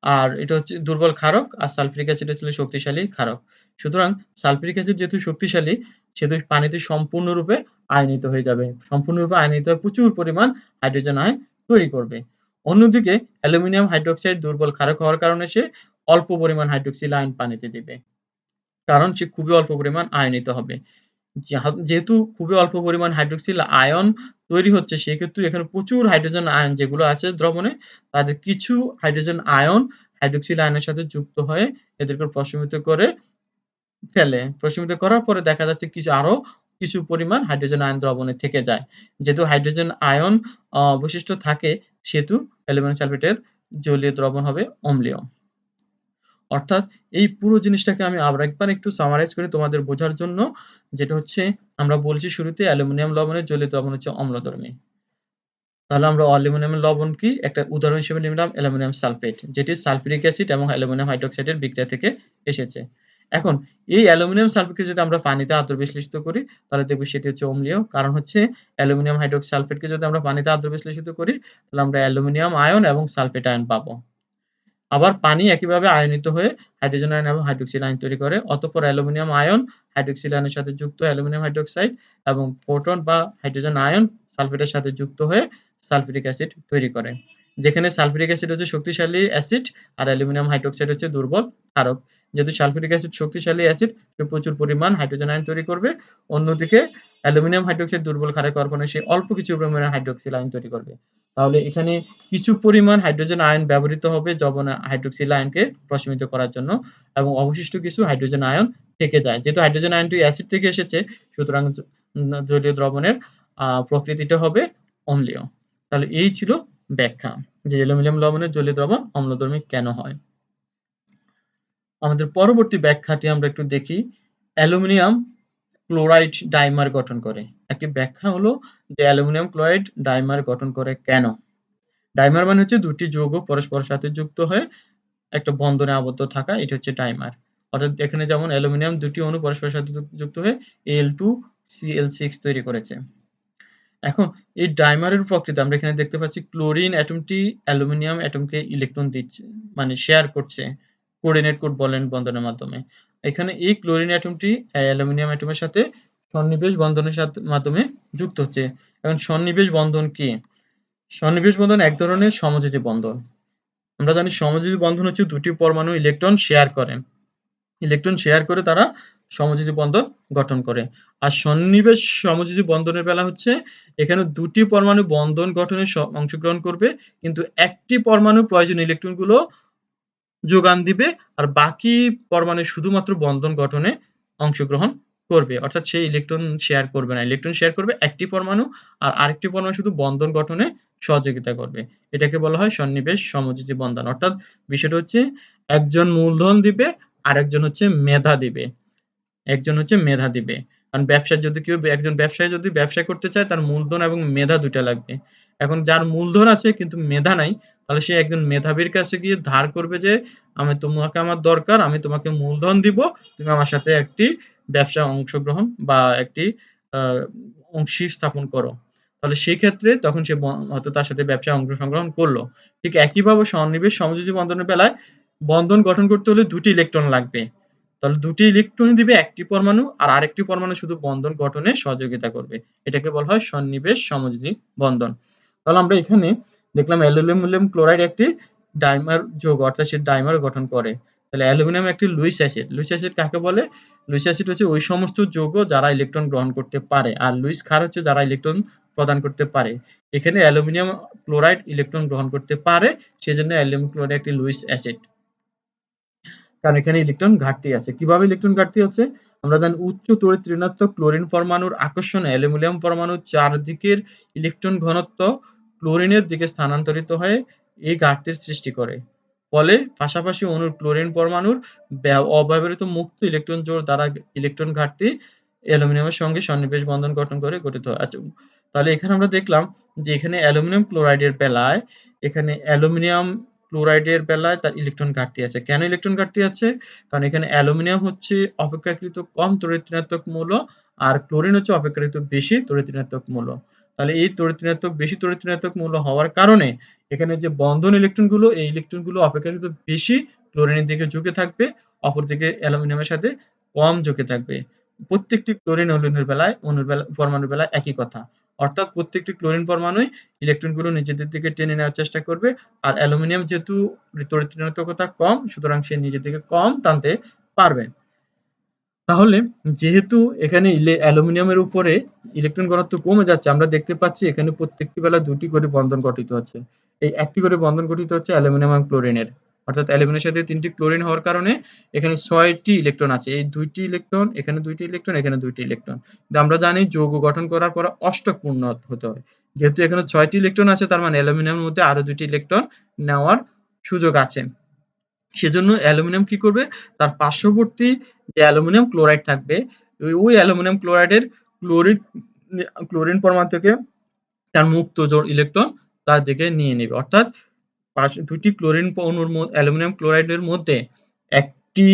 আর এটা হচ্ছে দুর্বল ক্ষারক, আর সালফিউরিক অ্যাসিড হচ্ছে শক্তিশালী ক্ষারক। সুতরাং সালফিউরিক অ্যাসিড যেহেতু শক্তিশালী, সেহেতু পানিতে সম্পূর্ণরূপে আয়নিত হয়ে যাবে। সম্পূর্ণরূপে আয়নিত হয়ে প্রচুর পরিমাণ হাইড্রোজেন আয়ন তৈরি করবে। অন্যদিকে অ্যালুমিনিয়াম হাইড্রোক্সাইড দুর্বল ক্ষারক হওয়ার কারণে সে অল্প পরিমাণ হাইড্রক্সিল আয়ন পানিতে দিবে, কারণ সে খুবই অল্প পরিমাণ আয়নিত হবে। যেহেতু খুবই অল্প পরিমাণ হাইড্রক্সিল আয়ন তৈরি হচ্ছে, সেক্ষেত্রে এখানে প্রচুর হাইড্রোজেন আয়ন যেগুলো আছে দ্রবণে, তাদের কিছু হাইড্রোজেন আয়ন হাইড্রক্সিল আয়নের সাথে যুক্ত হয়ে এদেরকে প্রশমিত করে ফেলে। প্রশমিত করার পরে দেখা যাচ্ছে আরো কিছু পরিমাণ হাইড্রোজেন আয়ন দ্রবণে থেকে যায়। যেহেতু হাইড্রোজেন আয়ন বৈশিষ্ট্য থাকে, সেহেতু অ্যালুমিনিয়াম সালফেটের জলীয় দ্রবণ হবে অম্লীয়। অর্থাৎ এই পুরো জিনিসটাকে আমি আরেকবার একটু সামারাইজ করি তোমাদের বোঝার জন্য, যেটা হচ্ছে আমরা বলছি শুরুতে অ্যালুমিনিয়াম লবণের জলীয় দ্রবণ হচ্ছে অম্লধর্মী। তাহলে আমরা অ্যালুমিনিয়াম লবণ কি একটা উদাহরণ হিসেবে নিলাম অ্যালুমিনিয়াম সালফেট, যেটি সালফিউরিক অ্যাসিড এবং অ্যালুমিনিয়াম হাইড্রোক্সাইডের বিক্রিয়া থেকে এসেছে। এখন এই অ্যালুমিনিয়াম সালফেটকে যদি আমরা পানিতে আদ্র বিশ্লেষিত করি, তাহলে দেখব সেটি হচ্ছে অম্লীয়। কারণ হচ্ছে অ্যালুমিনিয়াম সালফেটকে যদি আমরা পানিতে আদ্র বিশ্লেষিত করি, তাহলে আমরা অ্যালুমিনিয়াম আয়ন এবং সালফেট আয়ন পাবো। আবার পানি একইভাবে আয়নিত হয়ে হাইড্রোজেন আয়ন এবং হাইড্রক্সিল আয়ন তৈরি করে। অতঃপর অ্যালুমিনিয়াম আয়ন হাইড্রক্সিল আয়নের সাথে যুক্ত হয়ে অ্যালুমিনিয়াম হাইড্রোক্সাইড এবং প্রোটন বা হাইড্রোজেন আয়ন সালফেটের সাথে যুক্ত হয়ে সালফিউরিক অ্যাসিড তৈরি করে। যেখানে সালফিউরিক অ্যাসিড হচ্ছে শক্তিশালী অ্যাসিড আর অ্যালুমিনিয়াম হাইড্রোক্সাইড হচ্ছে দুর্বল ক্ষারক। যেহেতু সালফিউরিক অ্যাসিড শক্তিশালী অ্যাসিড, সে প্রচুর পরিমাণ হাইড্রোজেন আয়ন তৈরি করবে। অন্যদিকে অ্যালুমিনিয়াম হাইড্রোক্সাইড দুর্বল ক্ষারক হওয়ার কারণে সে অল্প কিছু পরিমাণে হাইড্রক্সিল আয়ন তৈরি করবে। তাহলে এখানে কিছু পরিমাণ হাইড্রোজেন আয়ন ব্যবহৃত হবে হাইড্রক্সিল আয়নকে প্রশমিত করার জন্য, এবং অবশিষ্ট কিছু হাইড্রোজেন আয়ন থেকে যায়। যেহেতু হাইড্রোজেন আয়নটি অ্যাসিড থেকে এসেছে, সুতরাং জলীয় দ্রবণের প্রকৃতিটা হবে অম্লীয়। তাহলে এই ছিল ব্যাখ্যা যে অ্যালুমিনিয়াম লবণের জলীয় দ্রবণ অম্লধর্মী কেন হয়। আমাদের পরবর্তী ব্যাখ্যাটি আমরা একটু দেখি। অ্যালুমিনিয়াম ক্লোরাইড ডাইমার গঠন করে। একটি ব্যাখ্যা হলো যে অ্যালুমিনিয়াম ক্লোরাইড ডাইমার গঠন করে কেন। ডাইমার মানে হচ্ছে দুটি যৌগ পরস্পরের সাথে যুক্ত হয়ে একটা বন্ধনে আবদ্ধ থাকা, এটা হচ্ছে ডাইমার। অর্থাৎ এখানে যেমন অ্যালুমিনিয়াম দুটি অণু পরস্পরের সাথে যুক্ত হয়ে Al2Cl6 তৈরি করেছে। এখন এই ডাইমারের প্রকৃতি আমরা এখানে দেখতে পাচ্ছি, ক্লোরিন অ্যাটমটি অ্যালুমিনিয়াম অ্যাটমকে ইলেকট্রন দিচ্ছে, মানে শেয়ার করছে কোঅর্ডিনেট কোভ্যালেন্ট বন্ধনের মাধ্যমে। এখানে এই ক্লোরিন অ্যাটমটি অ্যালুমিনিয়াম অ্যাটমের সাথে সন্নিবেশ বন্ধনের মাধ্যমে যুক্ত হচ্ছে। এখন সন্নিবেশ বন্ধন কি? সন্নিবেশ বন্ধন এক ধরনের সমযোজী বন্ধন। আমরা জানি সমযোজী বন্ধন হচ্ছে দুটি পরমাণু ইলেকট্রন শেয়ার করে তারা সমযোজী বন্ধন গঠন করে। আর সন্নিবেশ সমযোজী বন্ধনের বেলা হচ্ছে এখানে দুটি পরমাণু বন্ধন গঠনে অংশগ্রহণ করবে, কিন্তু একটি পরমাণু প্রয়োজনীয় ইলেকট্রনগুলো যোগান দিবে আর বাকি পরমাণু শুধুমাত্র বন্ধন গঠনে অংশগ্রহণ করবে, অর্থাৎ সে ইলেকট্রন শেয়ার করবে না। ইলেকট্রন শেয়ার করবে একটি পরমাণু, আর আরেকটি পরমাণু শুধু বন্ধন গঠনে সহযোগিতা করবে। এটাকে বলা হয় সন্নিবেশ সমযোজী বন্ধন। অর্থাৎ বিষয়টা হচ্ছে একজন মূলধন দিবে, আরেকজন হচ্ছে মেধা দিবে। একজন হচ্ছে মেধা দিবে। কারণ একজন ব্যবসায়ী যদি ব্যবসা করতে চায়, তার মূলধন এবং মেধা ২ টা লাগবে। এখন যার মূলধন আছে কিন্তু মেধা নাই, তাহলে সে একজন মেধাবীর কাছে গিয়ে ধার করবে যে তোমাকে আমার দরকার, আমি তোমাকে মূলধন দিব, তুমি আমার সাথে একটি ব্যবসায় অংশগ্রহণ বা একটি অংশী স্থাপন করো। তাহলে সেক্ষেত্রে তখন সে হয়তো তার সাথে ব্যবসায় অংশগ্রহণ করলো। ঠিক একইভাবে সন্নিবেশ সমযোজী বন্ধনের বেলায় বন্ধন গঠন করতে হলে ২ টি ইলেকট্রন লাগবে। তাহলে ২ টি ইলেকট্রনই দিবে একটি পরমাণু, আর আরেকটি পরমাণু শুধু বন্ধন গঠনে সহযোগিতা করবে। এটাকে বলা হয় সন্নিবেশ সমযোজী বন্ধন। তাহলে আমরা এখানে দেখলাম অ্যালুমিনিয়াম ক্লোরাইড একটি ডাইমার যৌগ, অর্থাৎ সে ডাইমার গঠন করে। তাহলে অ্যালুমিনিয়াম একটি লুইস অ্যাসিড। লুইস অ্যাসিড কাকে বলে? লুইস অ্যাসিড হচ্ছে ওই সমস্ত যৌগ যারা ইলেকট্রন গ্রহণ করতে পারে, আর লুইস ক্ষার হচ্ছে যারা ইলেকট্রন প্রদান করতে পারে। এখানে অ্যালুমিনিয়াম ক্লোরাইড ইলেকট্রন গ্রহণ করতে পারে, সেজন্য অ্যালুমিনিয়াম ক্লোরাইড একটি লুইস অ্যাসিড। কারণ এখানে ইলেকট্রন ঘাটতি আছে। কিভাবে ইলেকট্রন ঘাটতি হচ্ছে? আমরা জানি উচ্চ তড়িৎ ঋণাত্মক ক্লোরিন পরমাণুর আকর্ষণে অ্যালুমিনিয়াম পরমাণুর চারদিকের ইলেকট্রন ঘনত্ব ক্লোরিনের দিকে স্থানান্তরিত হয়ে এই ঘাটতির সৃষ্টি করে। ফলে পাশাপাশি অণুর ক্লোরিন পরমাণুর অব্যবহৃত মুক্ত ইলেকট্রন জোড় দ্বারা ইলেকট্রন ঘাটতি অ্যালুমিনিয়ামের সঙ্গে সন্নিবেশ বন্ধন গঠন করে গঠিত হয়। আচ্ছা, তাহলে এখানে আমরা দেখলাম যে এখানে অ্যালুমিনিয়াম ক্লোরাইডের বেলায় এখানে অ্যালুমিনিয়াম ক্লোরাইডের বেলায় তার ইলেকট্রন ঘাটতি আছে। কেন ইলেকট্রন ঘাটতি আছে? কারণ এখানে অ্যালুমিনিয়াম হচ্ছে অপেক্ষাকৃত কম তড়িৎ ঋণাত্মক মৌল, আর ক্লোরিন হচ্ছে অপেক্ষাকৃত বেশি তড়িৎ ঋণাত্মক মৌল। তাহলে এই বেশি তড়িৎ ঋণাত্মক মৌল হওয়ার কারণে এখানে যে বন্ধন ইলেকট্রনগুলো, এই ইলেকট্রনগুলো অপেক্ষাকৃত বেশি ক্লোরিনের দিকে ঝুঁকে থাকবে, অপরদিকে অ্যালুমিনিয়ামের সাথে কম ঝুঁকে থাকবে। প্রত্যেকটি ক্লোরিন পরমাণুর বেলায় একই কথা। অর্থাৎ প্রত্যেকটি ক্লোরিন পরমাণুই ইলেকট্রনগুলো নিজেদের দিকে টেনে নেওয়ার চেষ্টা করবে, আর অ্যালুমিনিয়াম যেহেতু তড়িৎ ঋণাত্মকতা কম, সুতরাং সে নিজের দিকে কম টানতে পারবে। তাহলে যেহেতু এখানে অ্যালুমিনিয়ামের উপরে ইলেকট্রন ঘনত্ব কমে যাচ্ছে, আমরা দেখতে পাচ্ছি এখানে প্রত্যেকটি বেলা ২ টি করে বন্ধন গঠিত হচ্ছে। এই একটি করে বন্ধন গঠিত হচ্ছে অ্যালুমিনিয়াম এবং ক্লোরিনের। অর্থাৎ অ্যালুমিনিয়ামের সাথে ৩ টি ক্লোরিন হওয়ার কারণে এখানে ৬ টি ইলেকট্রন আছে। এই ২ টি ইলেকট্রন, এখানে ২ টি ইলেকট্রন, এখানে ২ টি ইলেকট্রন। কিন্তু আমরা জানি যৌগ গঠন করার পর অষ্টক পূর্ণ হতে হয়। যেহেতু এখানে ৬ টি ইলেকট্রন আছে, তার মানে অ্যালুমিনিয়ামের মধ্যে আরো ২ টি ইলেকট্রন নেওয়ার সুযোগ আছে। সেজন্য অ্যালুমিনিয়াম কি করবে? তার পার্শ্ববর্তী যে অ্যালুমিনিয়াম ক্লোরাইড থাকবে, ওই অ্যালুমিনিয়াম ক্লোরাইডের ক্লোরিন ক্লোরিন পরমাণু থেকে তার মুক্ত ইলেকট্রন তার দিকে নিয়ে নেবে। অর্থাৎ ২ টি ক্লোরিন অণুর অ্যালুমিনিয়াম ক্লোরাইডের মধ্যে একটি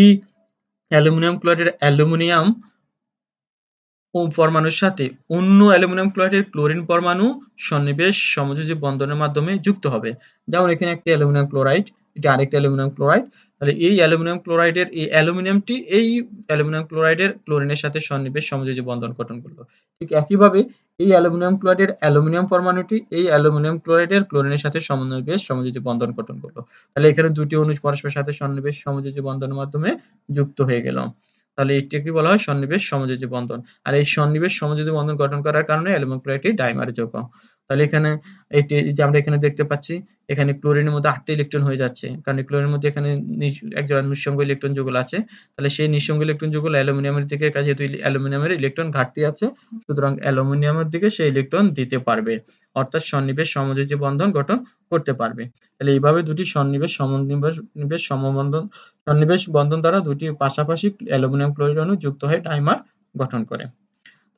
অ্যালুমিনিয়াম ক্লোরাইডের অ্যালুমিনিয়াম পরমাণুর সাথে অন্য অ্যালুমিনিয়াম ক্লোরাইডের ক্লোরিন পরমাণু সন্নিবেশ সমযোজী বন্ধনের মাধ্যমে যুক্ত হবে। যেমন এখানে একটি অ্যালুমিনিয়াম ক্লোরাইড, এটি আরেকটি অ্যালুমিনিয়াম ক্লোরাইড। তাহলে এই অ্যালুমিনিয়াম ক্লোরাইডের এই অ্যালুমিনিয়ামটি এই অ্যালুমিনিয়াম ক্লোরাইডের ক্লোরিনের সাথে সন্নিবেশ সমযোজী বন্ধন গঠন করলো। ঠিক একইভাবে এই অ্যালুমিনিয়াম ক্লোরাইডের অ্যালুমিনিয়াম পরমাণুটি এই অ্যালুমিনিয়াম ক্লোরাইডের ক্লোরিনের সাথে সন্নিবেশ সমযোজী বন্ধন গঠন করলো। তাহলে এখানে ২ টি অণু পরস্পরের সাথে সন্নিবেশ সমযোজী বন্ধনের মাধ্যমে যুক্ত হয়ে গেল। তাহলে এটাকে বলা হয় সন্নিবেশ সমযোজী বন্ধন। আর এই সন্নিবেশ সমযোজী বন্ধন গঠন করার কারণে অ্যালুমিনিয়াম ক্লোরাইডটি ডাইমার যৌগ। তাহলে এখানে যে আমরা এখানে দেখতে পাচ্ছি, এখানে ক্লোরিনের মধ্যে ৮ টা ইলেকট্রন হয়ে যাচ্ছে। কারণ ক্লোরিনের মধ্যে এখানে একজোড়া নিঃসঙ্গ ইলেকট্রন যুগল আছে। তাহলে সেই নিঃসঙ্গ ইলেকট্রন যুগল অ্যালুমিনিয়ামের দিকে, যেহেতু অ্যালুমিনিয়ামের ইলেকট্রন ঘাটতি আছে, সুতরাং অ্যালুমিনিয়ামের দিকে সে ইলেকট্রন দিতে পারবে। অর্থাৎ সন্নিবেশ সমযোজী বন্ধন গঠন করতে পারবে। তাহলে এইভাবে দুটি সন্নিবেশ বন্ধন দ্বারা ২ টি পাশাপাশি অ্যালুমিনিয়াম ক্লোরাইড অণু যুক্ত হয়ে ডাইমার গঠন করে।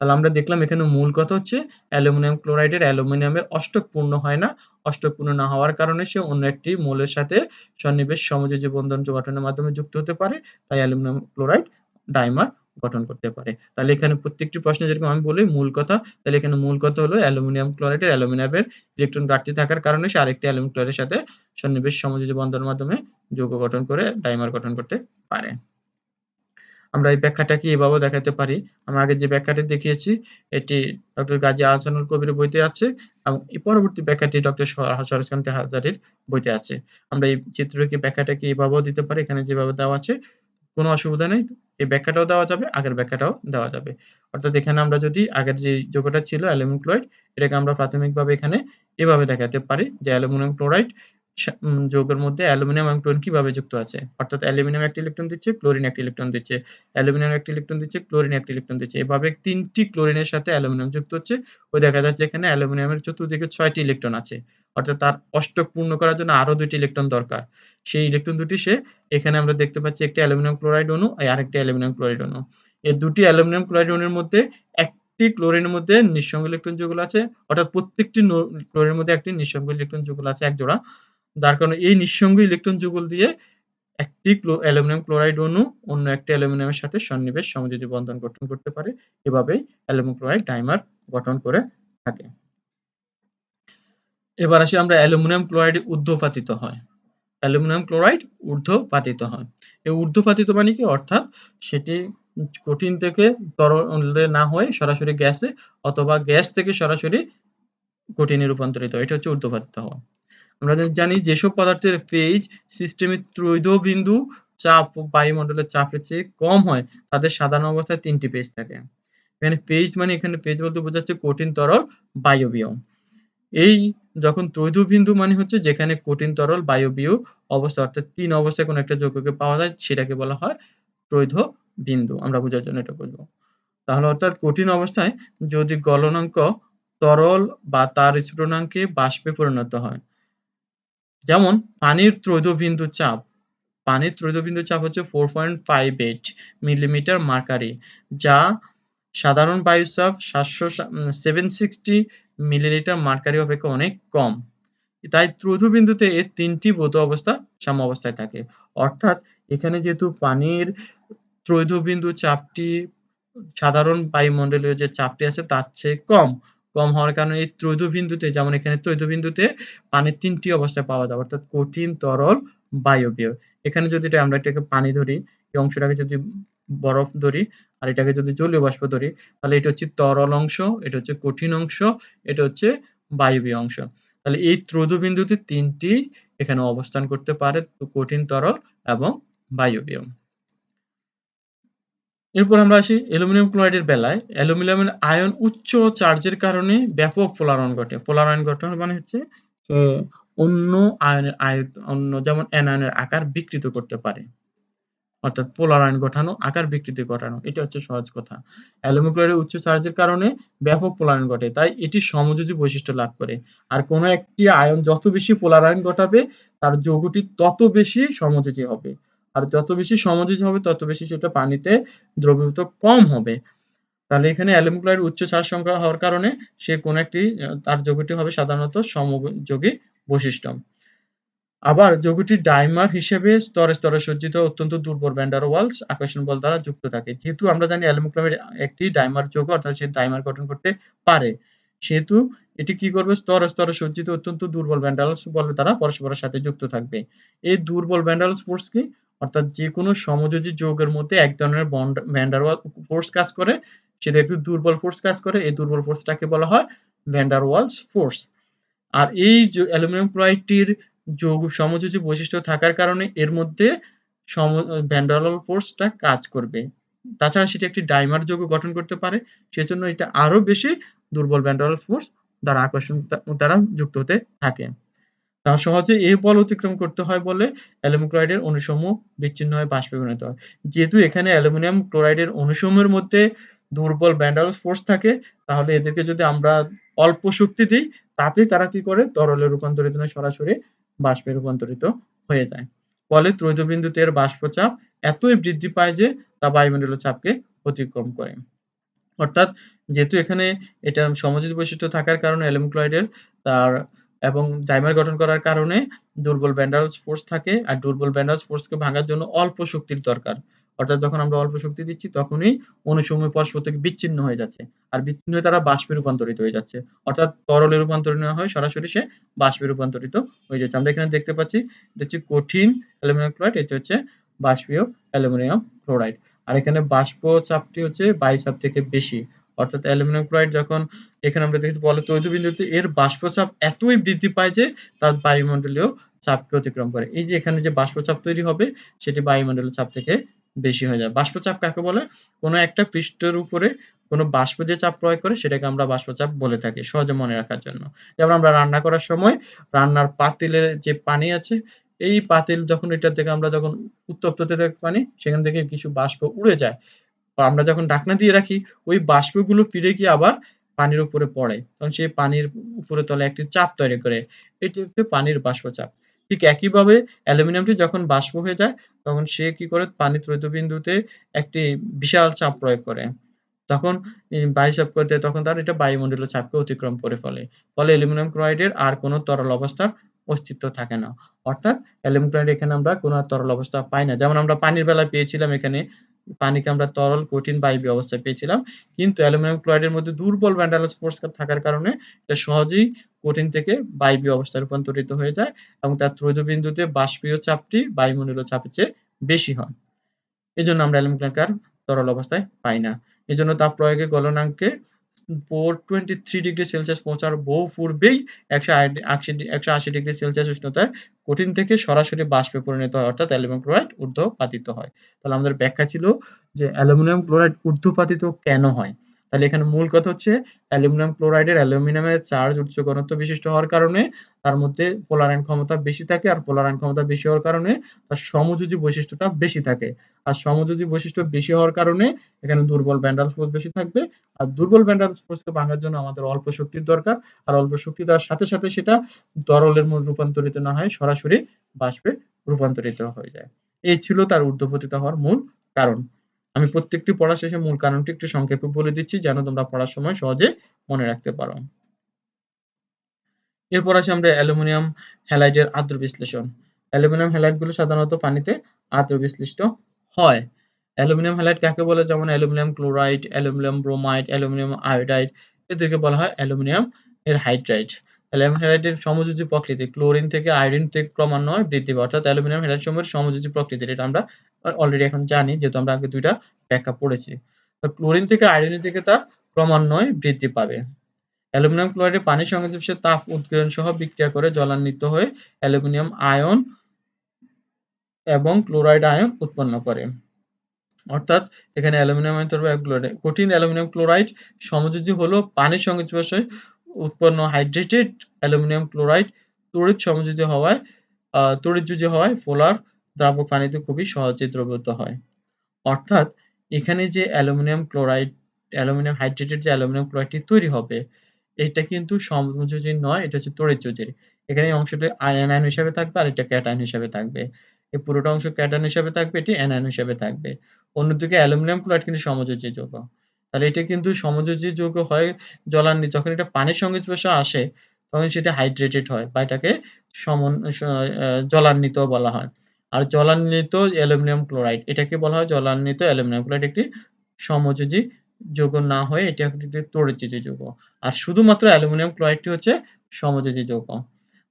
তাহলে আমরা দেখলাম এখানে মূল কথা হচ্ছে অ্যালুমিনিয়াম ক্লোরাইডের অ্যালুমিনিয়ামের অষ্টক পূর্ণ হয় না। অষ্টক পূর্ণ না হওয়ার কারণে সে অন্য একটি মৌলের সাথে সন্নিবেশ সমযোজী বন্ধন গঠনের মাধ্যমে যুক্ত হতে পারে। তাই অ্যালুমিনিয়াম ক্লোরাইড ডাইমার গঠন করতে পারে। তাহলে এখানে প্রত্যেকটি প্রশ্নে যেরকম আমি বলি মূল কথা, তাহলে এখানে মূল কথা হলো অ্যালুমিনিয়াম ক্লোরাইডের অ্যালুমিনিয়ামের ইলেকট্রন ঘাটতি থাকার কারণে সে আরেকটি অ্যালুমিনিয়াম ক্লোরাইডের সাথে সন্নিবেশ সমযোজী বন্ধনের মাধ্যমে যৌগ গঠন করে ডাইমার গঠন করতে পারে। আমরা এই ব্যাখ্যাটাকে এভাবেও দেখাতে পারি। আমরা আগে যে ব্যাখ্যাটি দেখিয়েছি এটি ডক্টর গাজী আহসানুল কবিরের বইতে আছে, এবং এই পরবর্তী ব্যাখ্যাটি ডক্টর সরোজকান্তি হাজারীর বইতে আছে। আমরা এই চিত্রকে ব্যাখ্যাটাকে এভাবেও দিতে পারি, এখানে যেভাবে দেওয়া আছে কোনো অসুবিধা নেই। এই ব্যাখ্যাটাও দেওয়া যাবে, আগের ব্যাখ্যাটাও দেওয়া যাবে। অর্থাৎ এখানে আমরা যদি আগের যে যৌগটা ছিল অ্যালুমিনিয়াম ক্লোরাইড, এটাকে আমরা প্রাথমিকভাবে এখানে এভাবে দেখাতে পারি যে অ্যালুমিনিয়াম ক্লোরাইড যৌগের মধ্যে অ্যালুমিনিয়াম এবং ক্লোরিন কিভাবে যুক্ত আছে, অর্থাৎ অ্যালুমিনিয়াম একটা ইলেকট্রন দিচ্ছে, ক্লোরিন একটা ইলেকট্রন দিচ্ছে, অ্যালুমিনিয়াম একটা ইলেকট্রন দিচ্ছে, ক্লোরিন একটা ইলেকট্রন দিচ্ছে, এভাবে 3টি ক্লোরিনের সাথে অ্যালুমিনিয়াম যুক্ত হচ্ছে। ওই দেখা যাচ্ছে এখানে অ্যালুমিনিয়ামের চতুর্দিকে 6টি ইলেকট্রন আছে, অর্থাৎ তার অষ্টক পূর্ণ করার জন্য আরো 2টি ইলেকট্রন দরকার। সেই ইলেকট্রন দুটি সে এখানে আমরা দেখতে পাচ্ছি, একটি অ্যালুমিনিয়াম ক্লোরাইড অণু আর আরেকটি অ্যালুমিনিয়াম ক্লোরাইড অণু। এই দুটি অ্যালুমিনিয়াম ক্লোরাইড অণুর মধ্যে একটি ক্লোরিনের মধ্যে নিঃসঙ্গ ইলেকট্রন যুগল আছে, অর্থাৎ প্রত্যেকটি ক্লোরিনের মধ্যে একটি নিঃসঙ্গ ইলেকট্রন যুগল আছে এক জোড়া। যার কারণে এই নিঃসঙ্গ ইলেকট্রন যুগল দিয়ে একটি অ্যালুমিনিয়াম ক্লোরাইড অণু অন্য একটি অ্যালুমিনিয়ামের সাথে সন্নিবেশ সমযোজী বন্ধন গঠন করতে পারে। এভাবেই অ্যালুমিনিয়াম ক্লোরাইড ডাইমার গঠন করে থাকে। এবার আসি আমরা অ্যালুমিনিয়াম ক্লোরাইড ঊর্ধ্বপাতিত হয়। অ্যালুমিনিয়াম ক্লোরাইড ঊর্ধ্বপাতিত হয়। এই ঊর্ধ্বপাতিত মানে কি, অর্থাৎ সেটি কঠিন থেকে তরলে না হয়ে সরাসরি গ্যাসে অথবা গ্যাস থেকে সরাসরি কঠিনে রূপান্তরিত হয়। এটা হচ্ছে ঊর্ধ্বপাতিত হওয়া। আমরা জানি যেসব পদার্থের pH সিস্টেমের ত্রৈধবিন্দু চাপ বায়ুমণ্ডলের চাপের চেয়ে কম হয় তাদের সাধারণ অবস্থায় 3টি pH থাকে। এখানে pH মানে এখানে pH বলতে বোঝাচ্ছে কঠিন, তরল, বায়বীয়। এই যখন ত্রৈধবিন্দু মানে হচ্ছে যেখানে কঠিন, তরল, বায়বীয় অবস্থা, অর্থাৎ 3 অবস্থায় কোনো একটা যৌগকে পাওয়া যায় সেটাকে বলা হয় ত্রৈধবিন্দু। আমরা বোঝার জন্য এটা বলবো। তাহলে অর্থাৎ কঠিন অবস্থায় যদি গলনাঙ্ক তরল বা তার স্ফুটনাঙ্কে বাষ্পে পরিণত হয়, যেমন পানির ত্রৈধবিন্দু চাপ। পানির ত্রৈধবিন্দু চাপ হচ্ছে 4.58 মিলিমিটার মার্কারি, যা সাধারণ বায়ুর চাপ 760 মিলিলিটার মার্কারি অপেক্ষা অনেক কম। তাই ত্রৈধবিন্দুতে এর 3টি ভৌত অবস্থা সাম্যাবস্থায় থাকে। অর্থাৎ এখানে যেহেতু পানির ত্রৈধবিন্দু চাপটি সাধারণ বায়ুমণ্ডলীয় যে চাপটি আছে তার চেয়ে কম। কম হওয়ার কারণে এই ত্রৈধবিন্দুতে, যেমন এখানে ত্রৈধবিন্দুতে পানির 3টি অবস্থায় পাওয়া যায়, অর্থাৎ কঠিন, তরল, বায়বীয়। এখানে যদি আমরা এটাকে পানি ধরি, এই অংশটাকে যদি বরফ ধরি আর এটাকে যদি জলীয় বাষ্প ধরি, তাহলে এটা হচ্ছে তরল অংশ, এটা হচ্ছে কঠিন অংশ, এটা হচ্ছে বায়বীয় অংশ। তাহলে এই ত্রৈধবিন্দুতে 3টি এখানে অবস্থান করতে পারে, কঠিন, তরল এবং বায়বীয়। এরপর আমরা আসি অ্যালুমিনিয়াম ক্লোরাইডের বেলায়। অ্যালুমিনিয়ামের আয়ন উচ্চ চার্জের কারণে ব্যাপক পোলারায়ন ঘটে। পোলারায়ন ঘটনা মানে হচ্ছে অন্য আয়নের অন্য যেমন অ্যানায়নের আকার বিকৃত করতে পারে, অর্থাৎ পোলারায়ন ঘটানো, আকার বিকৃতি ঘটানো, এটা হচ্ছে সহজ কথা। অ্যালুমিনিয়াম ক্লোরাইডের উচ্চ চার্জের কারণে ব্যাপক পোলারায়ন ঘটে, তাই এটি সমযোজী বৈশিষ্ট্য লাভ করে। আর কোনো একটি আয়ন যত বেশি পোলারায়ন ঘটাবে তার যৌগটি তত বেশি সমযোজী হবে, আর যত বেশি সমযোজী হবে তত বেশি সেটা পানিতে দ্রবীভূত কম হবে। তাহলে এখানে অ্যালুমিনিয়াম ক্লোরাইড উচ্চ চার্জ সংখ্যা হওয়ার কারণে সে কোন একটি তার যৌগটি হবে সাধারণত সমযোজী বৈশিষ্ট্য। আবার যৌগটি ডাইমার হিসেবে স্তরে স্তরে সজ্জিত অত্যন্ত দুর্বল ভ্যান ডার ওয়ালস আকর্ষণ বল দ্বারা যুক্ত থাকে। যেহেতু আমরা জানি অ্যালুমিনিয়াম ক্লোরাইড একটি ডাইমার যৌগ, অর্থাৎ সে ডাইমার গঠন করতে পারে, সেহেতু এটি কি করবে, স্তরে স্তরে সজ্জিত অত্যন্ত দুর্বল ভ্যান ডার ওয়ালস বলের দ্বারা পরস্পরের সাথে যুক্ত থাকবে। এই দুর্বল ভ্যান ডার ওয়ালস ফোর্স কি, অর্থাৎ যে কোনো সমযোজী যৌগের মধ্যে এক ধরনের ভ্যান ডার ওয়ালস ফোর্স কাজ করে, সেটা একটু দুর্বল ফোর্স কাজ করে। এই দুর্বল ফোর্সটাকে বলা হয় ভ্যান ডার ওয়ালস ফোর্স। আর এই অ্যালুমিনিয়াম ক্লোরাইডটির যৌগ সমযোজী বৈশিষ্ট্য থাকার কারণে এর মধ্যে ভ্যান ডার ওয়ালস ফোর্সটা কাজ করবে। তাছাড়া সেটি একটি ডাইমার যৌগ গঠন করতে পারে, সেজন্য এটা আরো বেশি দুর্বল ভ্যান ডার ওয়ালস ফোর্স দ্বারা আকর্ষণ দ্বারা যুক্ত হতে থাকে। তা সহজে এই বল অতিক্রম করতে হয় বলে অ্যালুমিনিয়াম ক্লোরাইডের অণুসমূহ বিচ্ছিন্ন হয়ে বাষ্পে পরিণত হয়। যেহেতু এখানে অ্যালুমিনিয়াম ক্লোরাইডের অণুসমূহের মধ্যে দুর্বল ভ্যান ডার ওয়ালস ফোর্স থাকে, তাহলে এদেরকে যদি আমরা অল্প শক্তি দিই, তাতেই তারা কি করে, তরলে রূপান্তরিত হয়ে সরাসরি বাষ্পে রূপান্তরিত হয়ে যায়। ফলে ত্রৈধবিন্দুতে এর বাষ্পচাপ এতই বৃদ্ধি পায় যে তা বায়ুমণ্ডলীয় চাপকে অতিক্রম করে। অর্থাৎ যেহেতু এখানে এটা সমযোজী বৈশিষ্ট্য থাকার কারণে অ্যালুমিনিয়াম ক্লোরাইডের তার এবং ডাইমার গঠন করার কারণে দুর্বল ভ্যান ডার ওয়ালস ফোর্স থাকে, আর দুর্বল ভ্যান ডার ওয়ালস ফোর্সকে ভাঙার জন্য অল্প শক্তির দরকার। অর্থাৎ যখন আমরা অল্প শক্তি দিচ্ছি তখনই অণুসমূহ পরস্পর থেকে বিচ্ছিন্ন হয়ে যাচ্ছে, আর বিচ্ছিন্ন হয়ে তারা বাষ্পে রূপান্তরিত হয়ে যাচ্ছে, অর্থাৎ তরলে রূপান্তরিত না হয়ে সরাসরি সে বাষ্পে রূপান্তরিত হয়ে যাচ্ছে। আমরা এখানে দেখতে পাচ্ছি এটা হচ্ছে কঠিন অ্যালুমিনিয়াম ক্লোরাইড, এটা হচ্ছে বাষ্পীয় অ্যালুমিনিয়াম ক্লোরাইড। আর এখানে বাষ্প চাপটি হচ্ছে বায়ু চাপ থেকে বেশি, অর্থাৎ অ্যালুমিনিয়াম ক্লোরাইড যখন এখানে আমরা দেখতে বলে ত্রৈধবিন্দুতে এর বাষ্পচাপ এতই বৃদ্ধি পায় যে তার বায়ুমণ্ডলীয় চাপকে অতিক্রম করে। এই যে এখানে যে বাষ্পচাপ তৈরি হবে সেটি বায়ুমণ্ডলীয় চাপ থেকে বেশি হয়ে যায়। বাষ্পচাপ কাকে বলে? কোনো একটা পৃষ্ঠের উপরে কোনো বাষ্প যে চাপ প্রয়োগ করে সেটাকে আমরা বাষ্পচাপ বলে থাকি, সহজে মনে রাখার জন্য। যেমন আমরা রান্না করার সময় রান্নার পাতিলের যে পানি আছে, এই পাতিল যখন এটার থেকে আমরা যখন উত্তপ্ত হতে থাকে পানি, সেখান থেকে কিছু বাষ্প উড়ে যায়। বা আমরা যখন ঢাকনা দিয়ে রাখি, ওই বাষ্পগুলো ফিরে গিয়ে আবার পানির উপরে পড়ে। তখন সেই পানির উপরে তলায় একটি চাপ তৈরি করে। এটি হচ্ছে পানির বাষ্পচাপ। ঠিক একইভাবে অ্যালুমিনিয়ামটি যখন বাষ্প হয়ে যায়, তখন সে কি করে পানির তৈলবিন্দুতে একটি বিশাল চাপ প্রয়োগ করে। তখন বায়ু চাপ করতে তখন তার এটা বায়ুমণ্ডলীয় চাপকে অতিক্রম করে ফেলে। ফলে অ্যালুমিনিয়াম ক্লোরাইডের আর কোনো তরল অবস্থার অস্তিত্ব থাকে না। অর্থাৎ অ্যালুমিনিয়াম ক্লোরাইড এখানে আমরা কোনো আর তরল অবস্থা পাই না। যেমন আমরা পানির বেলায় পেয়েছিলাম এখানে পানিকে আমরা তরল, কঠিন, বায়বীয় অবস্থায় পেয়েছিলাম। কিন্তু অ্যালুমিনিয়াম ক্লোরাইডের মধ্যে দুর্বল ভ্যান ডার ওয়ালস ফোর্স থাকার কারণে এটা সহজেই কঠিন থেকে বায়বীয় অবস্থায় রূপান্তরিত হয়ে যায় এবং তার ত্রৈধবিন্দুতে বাষ্পীয় চাপটি বায়ুমণ্ডলীয় চাপের চেয়ে বেশি হয়। এজন্য আমরা অ্যালুমিনিয়াম ক্লোরাইড তরল অবস্থায় পাই না। এজন্য তাপ প্রয়োগে গলনাঙ্কে 423 ডিগ্রি সেলসিয়াস পৌঁছার বহু পূর্বেই 180 ডিগ্রি সেলসিয়াস উষ্ণতায় কঠিন থেকে সরাসরি বাষ্পে পরিণত হয়, অর্থাৎ অ্যালুমিনিয়াম ক্লোরাইড ঊর্ধ্বপাতিত হয়। তাহলে আমাদের ব্যাখ্যা ছিল যে অ্যালুমিনিয়াম ক্লোরাইড ঊর্ধ্বপাতিত কেন হয়? তাহলে এখানে মূল কথা হচ্ছে অ্যালুমিনিয়াম ক্লোরাইডের অ্যালুমিনিয়ামের চার্জ উচ্চ ঘনত্ব বিশিষ্ট হওয়ার কারণে তার মধ্যে পোলার আয়ন ক্ষমতা বেশি থাকে, আর পোলার আয়ন ক্ষমতা বেশি হওয়ার কারণে তার সমযোজী বৈশিষ্ট্যটা বেশি থাকে। আর সমযোজী বৈশিষ্ট্য বেশি হওয়ার কারণে এখানে দুর্বল ভ্যান ডার ওয়ালস ফোর্স বেশি থাকবে। আর দুর্বল ভ্যান ডার ওয়ালস ফোর্সকে ভাঙার জন্য আমাদের অল্প শক্তির দরকার। আর অল্প শক্তি দেওয়ার সাথে সাথে সেটা তরলের মধ্যে রূপান্তরিত না হয় সরাসরি বাষ্পে রূপান্তরিত হয়ে যায়। এই ছিল তার ঊর্ধ্বপতিত হওয়ার মূল কারণ। আমি প্রত্যেকটি পড়া শেষে মূল কারণটি একটু সংক্ষেপে বলে দিচ্ছি যেন তোমরা পড়ার সময় সহজে মনে রাখতে পারো। এরপর আসি আমরা অ্যালুমিনিয়াম হ্যালাইডের আদ্র বিশ্লেষণ। অ্যালুমিনিয়াম হ্যালাইডগুলো সাধারণত পানিতে আদ্র বিশ্লিষ্ট হয়। অ্যালুমিনিয়াম হ্যালাইড কাকে বলে? যেমন aluminium chloride, aluminium bromide, aluminium iodide, এদেরকে বলা হয় অ্যালুমিনিয়াম এর হাইড্রাইড। অ্যালুমিনিয়াম হ্যালাইডের সমযোজী প্রকৃতি ক্লোরিন থেকে আয়োডিন থেকে ক্রমান্বয়ে বৃদ্ধি পায়, অর্থাৎ অ্যালুমিনিয়াম হ্যালাইড সমূহের সমযোজী প্রকৃতির এটা আমরা অলরেডি এখন জানি, যেহেতু আমরা আগে দুইটা ব্যাখ্যা পড়েছি। ক্লোরিন থেকে আয়োডিনের দিকে তা ক্রমান্বয়ে বৃদ্ধি পাবে। অ্যালুমিনিয়াম ক্লোরাইডে পানির সঙ্গে যে তাপ উৎকীর্ণ সহ বিক্রিয়া করে জলান্বিত হয়ে অ্যালুমিনিয়াম আয়ন এবং ক্লোরাইড আয়ন উৎপন্ন করে। অর্থাৎ এখানে অ্যালুমিনিয়াম আয়ন তরল ক্লোরাইড, কঠিন অ্যালুমিনিয়াম ক্লোরাইড সমযোজী হলো পানির সংস্পর্শে উৎপন্ন হাইড্রেটেড অ্যালুমিনিয়াম ক্লোরাইড তড়িৎযোজী হওয়ায় পোলার দ্রাবক পানিতে খুবই সহজে দ্রবীভূত হয়। অর্থাৎ এখানে যে অ্যালুমিনিয়াম হাইড্রেটেড যে অ্যালুমিনিয়াম ক্লোরাইডটি তৈরি হবে, এটা কিন্তু সমযোজী নয়, এটা হচ্ছে তড়িৎযোজীর। এখানে এই অংশটি আয়ন হিসাবে থাকবে আর এটা ক্যাটায়ন হিসাবে থাকবে। এই পুরোটা অংশ ক্যাটায়ন হিসাবে থাকবে, এটি অ্যানায়ন হিসাবে থাকবে। অন্যদিকে অ্যালুমিনিয়াম ক্লোরাইড কিন্তু সমযোজী যৌগ। তাহলে এটা কিন্তু সমযোজী যৌগ হয় জলান্বিত, যখন এটা পানির সংস্পর্শে আসে তখন সেটা হাইড্রেটেড হয় বা এটাকে জলান্বিত বলা হয়। আর জলান্বিত অ্যালুমিনিয়াম ক্লোরাইড এটাকে বলা হয় জলান্বিত অ্যালুমিনিয়াম ক্লোরাইড একটি সমযোজী যৌগ না হয়ে এটি একটি তড়িৎযোজী যৌগ। আর শুধুমাত্র অ্যালুমিনিয়াম ক্লোরাইডটি হচ্ছে সমযোজী যৌগ।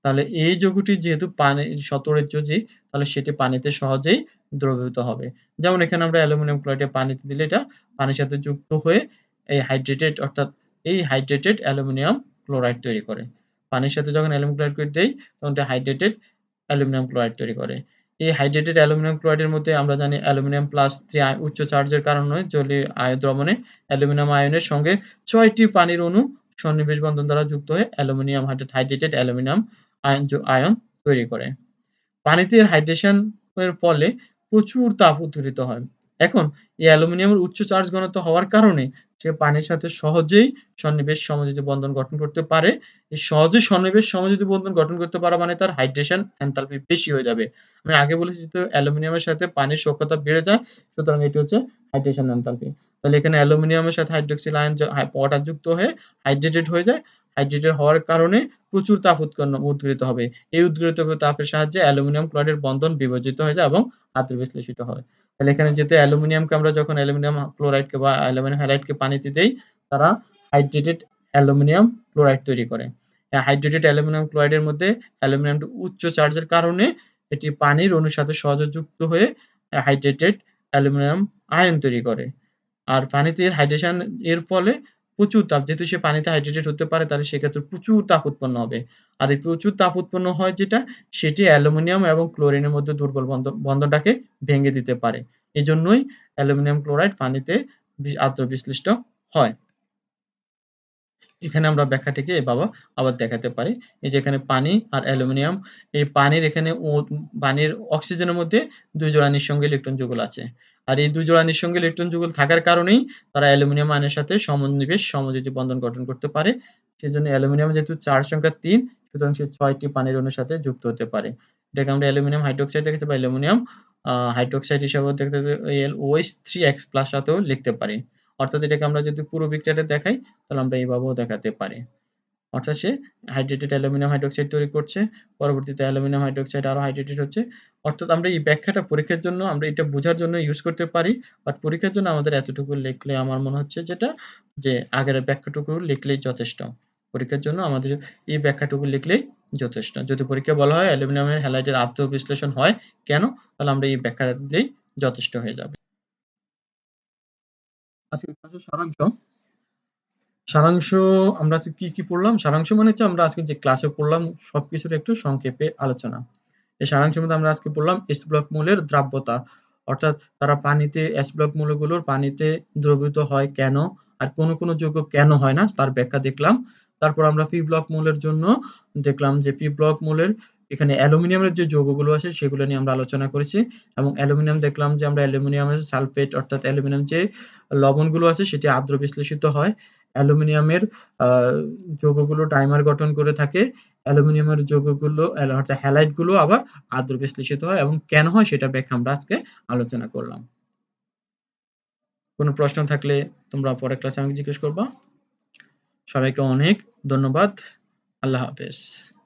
তাহলে এই যৌগটি যেহেতু পানি তড়িৎযোজী, তাহলে সেটি পানিতে সহজেই দ্রবীভূত হবে। যেমন এখানে আমরা অ্যালুমিনিয়াম ক্লোরাইডে পানিতে দিলে এটা পানির সাথে যুক্ত হয়ে এই হাইড্রেটেড অ্যালুমিনিয়াম ক্লোরাইড তৈরি করে। পানির সাথে যখন অ্যালুমিনিয়াম ক্লোরাইড দেই তখন এটা হাইড্রেটেড অ্যালুমিনিয়াম ক্লোরাইড তৈরি করে। এই হাইড্রেটেড অ্যালুমিনিয়াম ক্লোরাইডের মধ্যে আমরা জানি অ্যালুমিনিয়াম প্লাস 3 উচ্চ চার্জের কারণে জলীয় দ্রবণে অ্যালুমিনিয়াম আয়নের সঙ্গে 6টি পানির অণু সন্নিবেশ বন্ধন দ্বারা যুক্ত হয়ে হাইড্রেটেড অ্যালুমিনিয়াম আয়ন তৈরি করে। পানিতে হাইড্রেশন এর ফলে প্রচুর তাপ উৎঘটিত হয়। এখন এই অ্যালুমিনিয়ামের উচ্চ চার্জ ঘনত্ব হওয়ার কারণে সে পানির সাথে সহজেই সন্নিবেশ সমযোজী বন্ধন গঠন করতে পারে। এই সহজে সন্নিবেশ সমযোজী বন্ধন গঠন করতে পারা মানে তার হাইড্রেশন এনথালপি বেশি হয়ে যাবে। আমি আগে বলেছি যে অ্যালুমিনিয়ামের সাথে পানির সখ্যতা বেড়ে যায়, সুতরাং এটি হচ্ছে হাইড্রেশন এনথালপি। তাহলে এখানে অ্যালুমিনিয়ামের সাথে হাইড্রক্সিল আয়ন ওয়াটার যুক্ত হয়ে হাইড্রেটেড হয়ে যায়। হাইড্রেটেড হওয়ার কারণে প্রচুর তাপ উৎঘটিত হবে। এই উদ্গৃহীত তাপের সাহায্যে অ্যালুমিনিয়াম ক্লোরাইডের বন্ধন বিভাজিত হয়ে যায় এবং আদ্র বিশ্লেষিত হয়। তাহলে এখানে যেহেতু অ্যালুমিনিয়ামকে আমরা যখন অ্যালুমিনিয়াম ক্লোরাইডকে বা অ্যালুমিনিয়াম হ্যালাইডকে পানিতে দেই, তারা হাইড্রেটেড অ্যালুমিনিয়াম ক্লোরাইড তৈরি করে। হাইড্রেটেড অ্যালুমিনিয়াম ক্লোরাইডের মধ্যে অ্যালুমিনিয়ামটি উচ্চ চার্জের কারণে এটি পানির অণুর সাথে সহজে যুক্ত হয়ে হাইড্রেটেড অ্যালুমিনিয়াম আয়ন তৈরি করে। আর পানিতে হাইড্রেশন এর ফলে প্রচুর তাপ, যেহেতু সে পানিতে হাইড্রেটেড হতে পারে তাহলে সেক্ষেত্রে প্রচুর তাপ উৎপন্ন হবে। আর এই প্রচুর তাপ উৎপন্ন হয় যেটা, সেটি অ্যালুমিনিয়াম এবং ক্লোরিনের মধ্যে দুর্বল বন্ধনটাকে ভেঙে দিতে পারে। এজন্যই অ্যালুমিনিয়াম ক্লোরাইড পানিতে আদ্র বিশ্লিষ্ট হয়। এখানে আমরা ব্যাখ্যাটিকে এভাবে আবার দেখাতে পারি। এই যে এখানে পানি আর অ্যালুমিনিয়াম, এই পানির এখানে পানির অক্সিজেনের মধ্যে ২ জোড়া নিঃসঙ্গ ইলেকট্রন যুগল আছে। আর এই ২ জোড়া নিঃসঙ্গ ইলেকট্রন যুগল থাকার কারণেই তারা অ্যালুমিনিয়াম আয়নের সাথে সমনিবেশ সমযোজী বন্ধন গঠন করতে পারে। সেজন্য অ্যালুমিনিয়াম যেহেতু চার্জ সংখ্যা ৩, সুতরাং সে ৬ টি পানির অণুর সাথে যুক্ত হতে পারে। এটাকে আমরা অ্যালুমিনিয়াম হাইড্রোক্সাইড দেখেছি বা অ্যালুমিনিয়াম হাইড্রোক্সাইড হিসাবেও দেখতে OH3X+ সাথেও লিখতে পারি। অর্থাৎ এটাকে আমরা যদি পুরো বিক্রিয়াটা দেখাই তাহলে আমরা এইভাবেও দেখাতে পারি। অর্থাৎ সে হাইড্রেটেড অ্যালুমিনিয়াম হাইড্রোক্সাইড তৈরি করছে, পরবর্তীতে অ্যালুমিনিয়াম হাইড্রোক্সাইড আরো হাইড্রেটেড হচ্ছে। অর্থাৎ আমরা এই ব্যাখ্যাটা পরীক্ষার জন্য আমরা এটা বোঝার জন্য ইউজ করতে পারি, বাট পরীক্ষার জন্য আমাদের এতটুকু লিখলে আমার মনে হচ্ছে যেটা যে আগের ব্যাখ্যাটুকু লিখলেই যথেষ্ট। পরীক্ষার জন্য আমাদের এই ব্যাখ্যাটুকু লিখলেই যথেষ্ট। যদি পরীক্ষায় বলা হয় অ্যালুমিনিয়ামের হ্যালাইডের আদ্র বিশ্লেষণ হয় কেন, তাহলে আমরা এই ব্যাখ্যা দিলেই যথেষ্ট হয়ে যাবে। আজকের ক্লাসের সারাংশ সারাংশ আমরা আজকে কি পড়লাম? সারাংশ মানে হচ্ছে আমরা আজকে যে ক্লাসে পড়লাম সবকিছুর একটু সংক্ষেপে আলোচনা। এই সারাংশের মধ্যে আমরা আজকে পড়লাম এস ব্লক মৌলের দ্রাব্যতা, অর্থাৎ তারা পানিতে এস ব্লক মৌলগুলোর পানিতে দ্রবীভূত হয় কেন, আর কোন যৌগ কেন হয় না তার ব্যাখ্যা দেখলাম। তারপর আমরা পি ব্লক মৌলের জন্য দেখলাম যে পি ব্লক মৌলের এখানে অ্যালুমিনিয়ামের যে যৌগগুলো আছে সেগুলো নিয়ে আমরা আলোচনা করেছি, এবং অ্যালুমিনিয়াম দেখলাম যে আমরা অ্যালুমিনিয়ামের সালফেট অর্থাৎ অ্যালুমিনিয়াম যে লবণগুলো আছে সেটি আদ্র বিশ্লেষিত হয়। অ্যালুমিনিয়ামের যৌগগুলো ডাইমার গঠন করে থাকে। অ্যালুমিনিয়ামের যৌগগুলো অর্থাৎ হ্যালাইড গুলো আবার আদ্র বিশ্লেষিত হয়, এবং কেন হয় সেটার ব্যাখ্যা আমরা আজকে আলোচনা করলাম। কোনো প্রশ্ন থাকলে তোমরা পরের ক্লাসে আমাকে জিজ্ঞেস করবা। সবাইকে অনেক ধন্যবাদ। আল্লাহ হাফেজ।